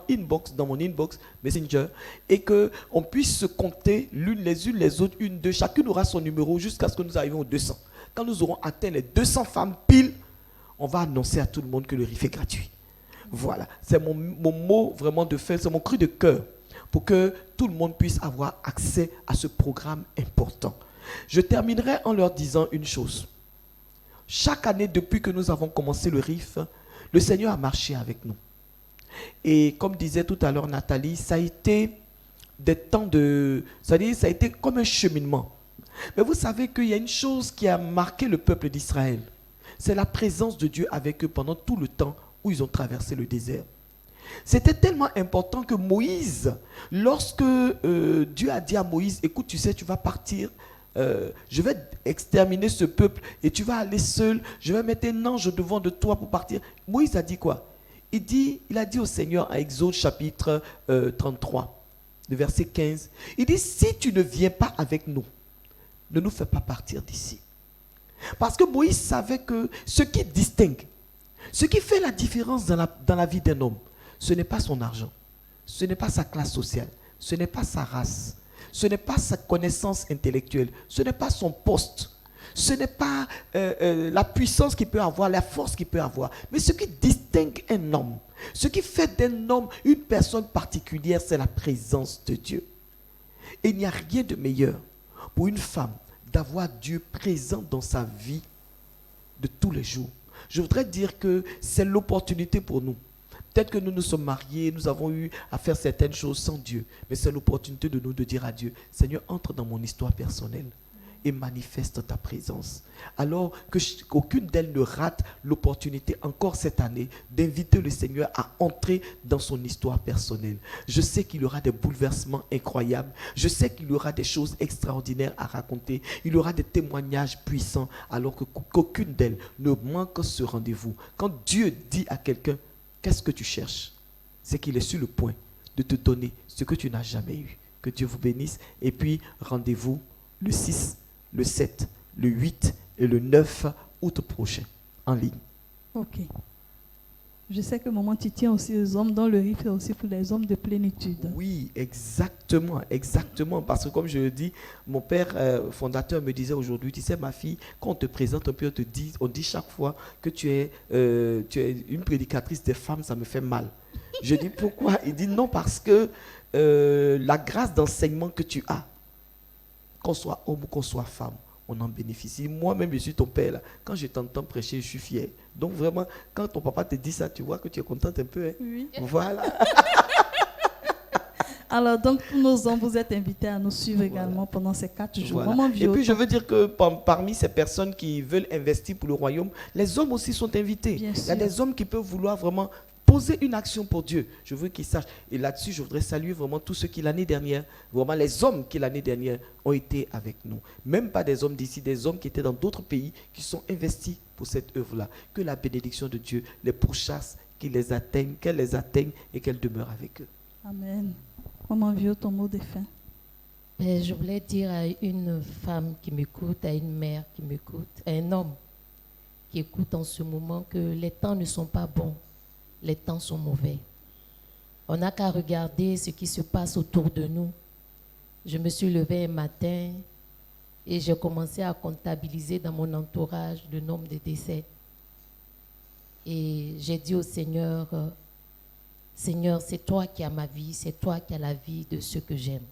dans mon inbox, Messenger, et qu'on puisse se compter l'une les autres, une, deux, chacune aura son numéro jusqu'à ce que nous arrivions aux 200. Quand nous aurons atteint les 200 femmes pile, on va annoncer à tout le monde que le RIF est gratuit. Voilà, c'est mon mot vraiment de fin, c'est mon cri de cœur pour que tout le monde puisse avoir accès à ce programme important. Je terminerai en leur disant une chose. Chaque année, depuis que nous avons commencé le RIF, le Seigneur a marché avec nous. Et comme disait tout à l'heure Nathalie, ça a été des temps ça a été comme un cheminement. Mais vous savez qu'il y a une chose qui a marqué le peuple d'Israël. C'est la présence de Dieu avec eux pendant tout le temps où ils ont traversé le désert. C'était tellement important que Moïse, lorsque Dieu a dit à Moïse, écoute, tu sais, tu vas partir, je vais exterminer ce peuple et tu vas aller seul, je vais mettre un ange devant de toi pour partir. Moïse a dit quoi? Il a dit au Seigneur à Exode chapitre 33, le verset 15, il dit, si tu ne viens pas avec nous, ne nous fais pas partir d'ici. Parce que Moïse savait que ce qui distingue, ce qui fait la différence dans la vie d'un homme, ce n'est pas son argent, ce n'est pas sa classe sociale, ce n'est pas sa race, ce n'est pas sa connaissance intellectuelle, ce n'est pas son poste. Ce n'est pas la puissance qu'il peut avoir, la force qu'il peut avoir. Mais ce qui distingue un homme, ce qui fait d'un homme une personne particulière, c'est la présence de Dieu. Et il n'y a rien de meilleur pour une femme d'avoir Dieu présent dans sa vie de tous les jours. Je voudrais dire que c'est l'opportunité pour nous. Peut-être que nous nous sommes mariés, nous avons eu à faire certaines choses sans Dieu. Mais c'est l'opportunité de nous de dire à Dieu, Seigneur, entre dans mon histoire personnelle. et manifeste ta présence. Alors qu'aucune d'elles ne rate l'opportunité encore cette année d'inviter le Seigneur à entrer dans son histoire personnelle. Je sais qu'il y aura des bouleversements incroyables. Je sais qu'il y aura des choses extraordinaires à raconter. Il y aura des témoignages puissants alors qu'aucune d'elles ne manque ce rendez-vous. Quand Dieu dit à quelqu'un, qu'est-ce que tu cherches? C'est qu'il est sur le point de te donner ce que tu n'as jamais eu. Que Dieu vous bénisse. Et puis, rendez-vous le 6, le 7, le 8 et le 9 août prochain, en ligne. Ok. Je sais que maman, tu tiens aussi aux hommes, dont le riff est aussi pour les hommes de plénitude. Oui, exactement, exactement. Parce que comme je le dis, mon père fondateur me disait aujourd'hui, tu sais ma fille, quand on te présente un peu, on dit chaque fois que tu es une prédicatrice des femmes, ça me fait mal. Je dis pourquoi? Il dit non, parce que la grâce d'enseignement que tu as, qu'on soit homme ou qu'on soit femme, on en bénéficie. Moi-même, je suis ton père. Là. Quand je t'entends prêcher, je suis fier. Donc vraiment, quand ton papa te dit ça, tu vois que tu es contente un peu. Hein? Oui. Voilà. Alors, donc, tous nos hommes, vous êtes invités à nous suivre également pendant ces 4 jours. Voilà. Et puis, je veux dire que parmi ces personnes qui veulent investir pour le royaume, les hommes aussi sont invités. Bien Il y a sûr. des hommes qui peuvent vouloir vraiment poser une action pour Dieu. Je veux qu'ils sachent. Et là-dessus, je voudrais saluer vraiment tous ceux qui, l'année dernière, vraiment les hommes qui, l'année dernière, ont été avec nous. Même pas des hommes d'ici, des hommes qui étaient dans d'autres pays, qui sont investis pour cette œuvre-là. Que la bénédiction de Dieu les pourchasse, qu'elle les atteigne et qu'elle demeure avec eux. Amen. Maman Vio, ton mot de fin. Je voulais dire à une femme qui m'écoute, à une mère qui m'écoute, à un homme qui écoute en ce moment que les temps ne sont pas bons, les temps sont mauvais. On n'a qu'à regarder ce qui se passe autour de nous. Je me suis levée un matin et j'ai commencé à comptabiliser dans mon entourage le nombre de décès. Et j'ai dit au Seigneur, Seigneur, c'est toi qui as ma vie, c'est toi qui as la vie de ceux que j'aime.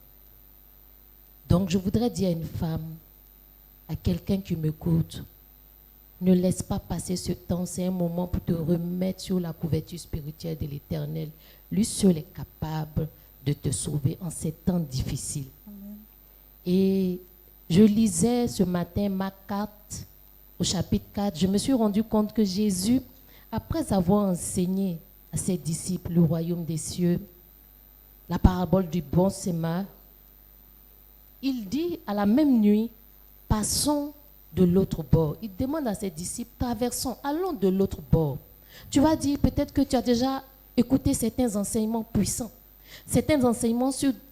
Donc je voudrais dire à une femme, à quelqu'un qui m'écoute, ne laisse pas passer ce temps, c'est un moment pour te remettre sur la couverture spirituelle de l'Éternel. Lui seul est capable de te sauver en ces temps difficiles. Amen. Et je lisais ce matin Marc 4, au chapitre 4, je me suis rendu compte que Jésus, après avoir enseigné à ses disciples le royaume des cieux, la parabole du bon sémeur, il dit à la même nuit, passons de l'autre bord. Il demande à ses disciples, traversons, allons de l'autre bord. Tu vas dire peut-être que tu as déjà écouté certains enseignements puissants, certains enseignements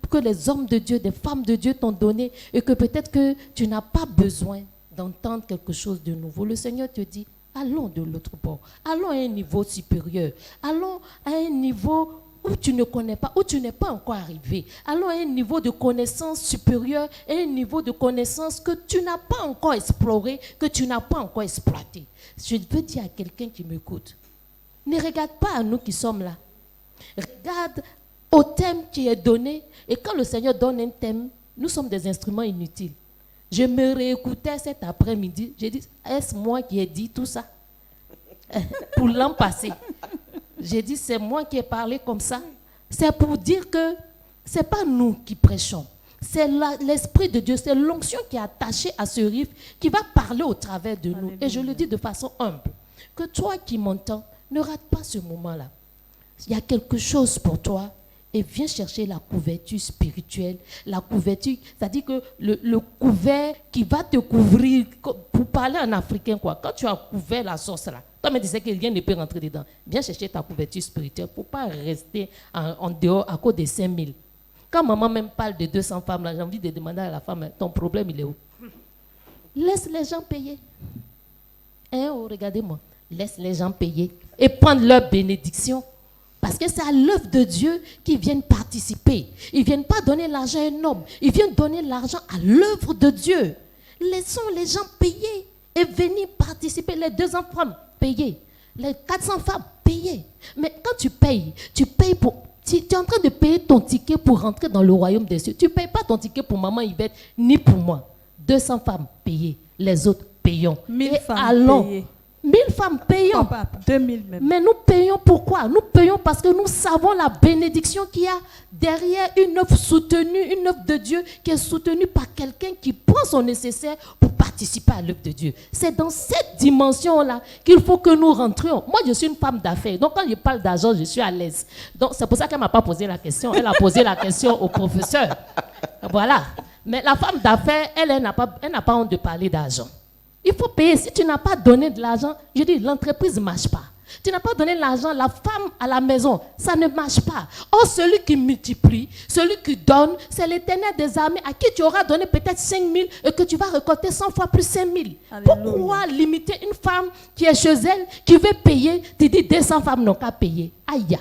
que les hommes de Dieu, des femmes de Dieu t'ont donné et que peut-être que tu n'as pas besoin d'entendre quelque chose de nouveau. Le Seigneur te dit, allons de l'autre bord, allons à un niveau supérieur, allons à un niveau où tu ne connais pas, où tu n'es pas encore arrivé. Allons à un niveau de connaissance supérieur et un niveau de connaissance que tu n'as pas encore exploré, que tu n'as pas encore exploité. Je veux dire à quelqu'un qui m'écoute, ne regarde pas à nous qui sommes là. Regarde au thème qui est donné. Et quand le Seigneur donne un thème, nous sommes des instruments inutiles. Je me réécoutais cet après-midi. J'ai dit, est-ce moi qui ai dit tout ça? Pour l'an passé. J'ai dit, c'est moi qui ai parlé comme ça. C'est pour dire que ce n'est pas nous qui prêchons. C'est l'Esprit de Dieu, c'est l'onction qui est attachée à ce riff qui va parler au travers de nous. Et je le dis de façon humble. Que toi qui m'entends, ne rate pas ce moment-là. Il y a quelque chose pour toi. Et viens chercher la couverture spirituelle. La couverture, c'est-à-dire que le couvert qui va te couvrir, pour parler en africain, quoi. Quand tu as couvert la sauce là, toi me disais que rien ne peut rentrer dedans. Viens chercher ta couverture spirituelle pour ne pas rester en dehors à cause des 5000. Quand maman même parle de 200 femmes, là, j'ai envie de demander à la femme, ton problème il est où? Laisse les gens payer. Hein, oh, regardez-moi. Laisse les gens payer et prendre leur bénédiction. Parce que c'est à l'œuvre de Dieu qu'ils viennent participer. Ils ne viennent pas donner l'argent à un homme. Ils viennent donner l'argent à l'œuvre de Dieu. Laissons les gens payer et venir participer. Les 200 femmes, payer. Les 400 femmes, payer. Mais quand tu payes pour... Tu es en train de payer ton ticket pour rentrer dans le royaume des cieux. Tu ne payes pas ton ticket pour maman Yvette, ni pour moi. 200 femmes, payées. Les autres, payons. 1000 femmes, allons. payées. 1000 femmes payons. Papa, 2000 même. Mais nous payons pourquoi? Nous payons parce que nous savons la bénédiction qu'il y a derrière une œuvre soutenue, une œuvre de Dieu qui est soutenue par quelqu'un qui prend son nécessaire pour participer à l'œuvre de Dieu. C'est dans cette dimension-là qu'il faut que nous rentrions. Moi, je suis une femme d'affaires. Donc, quand je parle d'argent, je suis à l'aise. Donc, c'est pour ça qu'elle ne m'a pas posé la question. Elle a posé la question au professeur. Voilà. Mais la femme d'affaires, elle n'a pas honte de parler d'argent. Il faut payer. Si tu n'as pas donné de l'argent, je dis, l'entreprise ne marche pas. Tu n'as pas donné l'argent, la femme à la maison, ça ne marche pas. Or, celui qui multiplie, celui qui donne, c'est l'Éternel des armées à qui tu auras donné peut-être 5 000 et que tu vas récolter 100 fois plus 5 000. Pourquoi limiter une femme qui est chez elle, qui veut payer, tu dis 200 femmes n'ont qu'à payer. Aïe,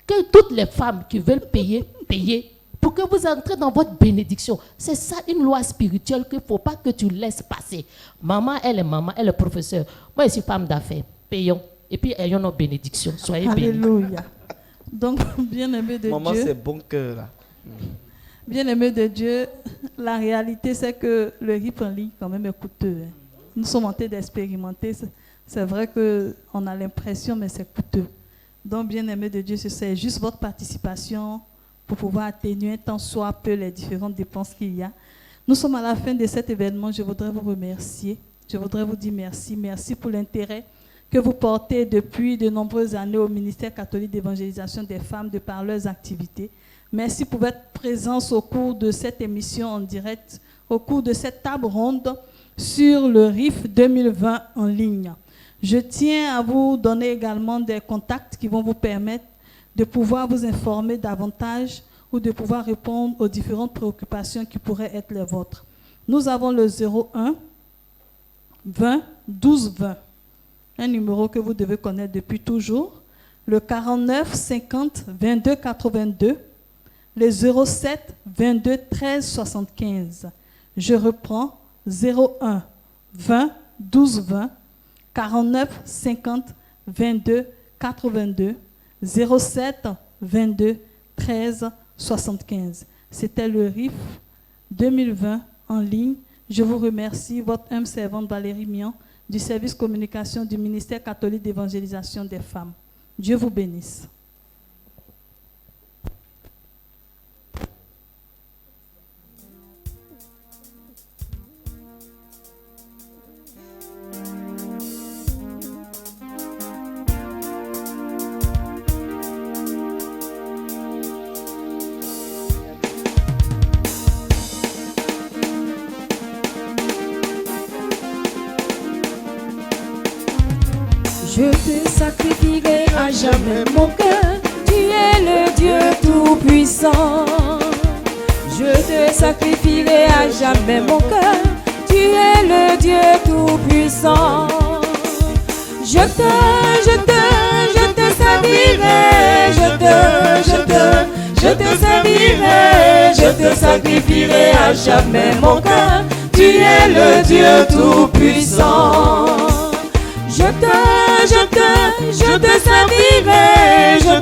que toutes les femmes qui veulent payer, payer. Pour que vous entrez dans votre bénédiction. C'est ça une loi spirituelle qu'il ne faut pas que tu laisses passer. Maman, elle est professeur. Moi, je suis femme d'affaires. Payons. Et puis, ayons nos bénédictions. Soyez bénis. Alléluia. Donc, bien-aimé de Maman, Dieu. c'est bon cœur là. Bien-aimé de Dieu, la réalité, c'est que le RIP en ligne, quand même, est coûteux. Hein. Nous sommes en train d'expérimenter. C'est vrai qu'on a l'impression, mais c'est coûteux. Donc, bien-aimé de Dieu, c'est juste votre participation pour pouvoir atténuer tant soit peu les différentes dépenses qu'il y a. Nous sommes à la fin de cet événement. Je voudrais vous remercier. Je voudrais vous dire merci. Merci pour l'intérêt que vous portez depuis de nombreuses années au ministère catholique d'évangélisation des femmes de par leurs activités. Merci pour votre présence au cours de cette émission en direct, au cours de cette table ronde sur le RIF 2020 en ligne. Je tiens à vous donner également des contacts qui vont vous permettre de pouvoir vous informer davantage ou de pouvoir répondre aux différentes préoccupations qui pourraient être les vôtres. Nous avons le 01 20 12 20, un numéro que vous devez connaître depuis toujours, le 49 50 22 82, le 07 22 13 75. Je reprends, 01 20 12 20, 49 50 22 82, 07 22 13 75. C'était le RIF 2020 en ligne. Je vous remercie, votre humble servante Valérie Mian, du service communication du ministère catholique d'évangélisation des femmes. Dieu vous bénisse. Je te sacrifierai à jamais mon cœur, tu es le Dieu tout-puissant. Je te sacrifierai à jamais mon cœur, tu es le Dieu tout-puissant. Je te servirai, je te servirai, je te sacrifierai à jamais mon cœur, tu es le Dieu tout-puissant. Je te servirai, je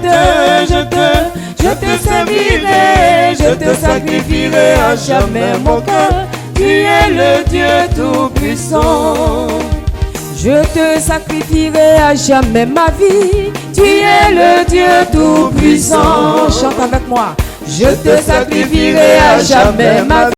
te servirai, je te sacrifierai à jamais mon cœur, tu es le Dieu tout-puissant. Je te sacrifierai à jamais ma vie, tu es le Dieu tout-puissant. Chante avec moi. Je te sacrifierai à jamais ma vie.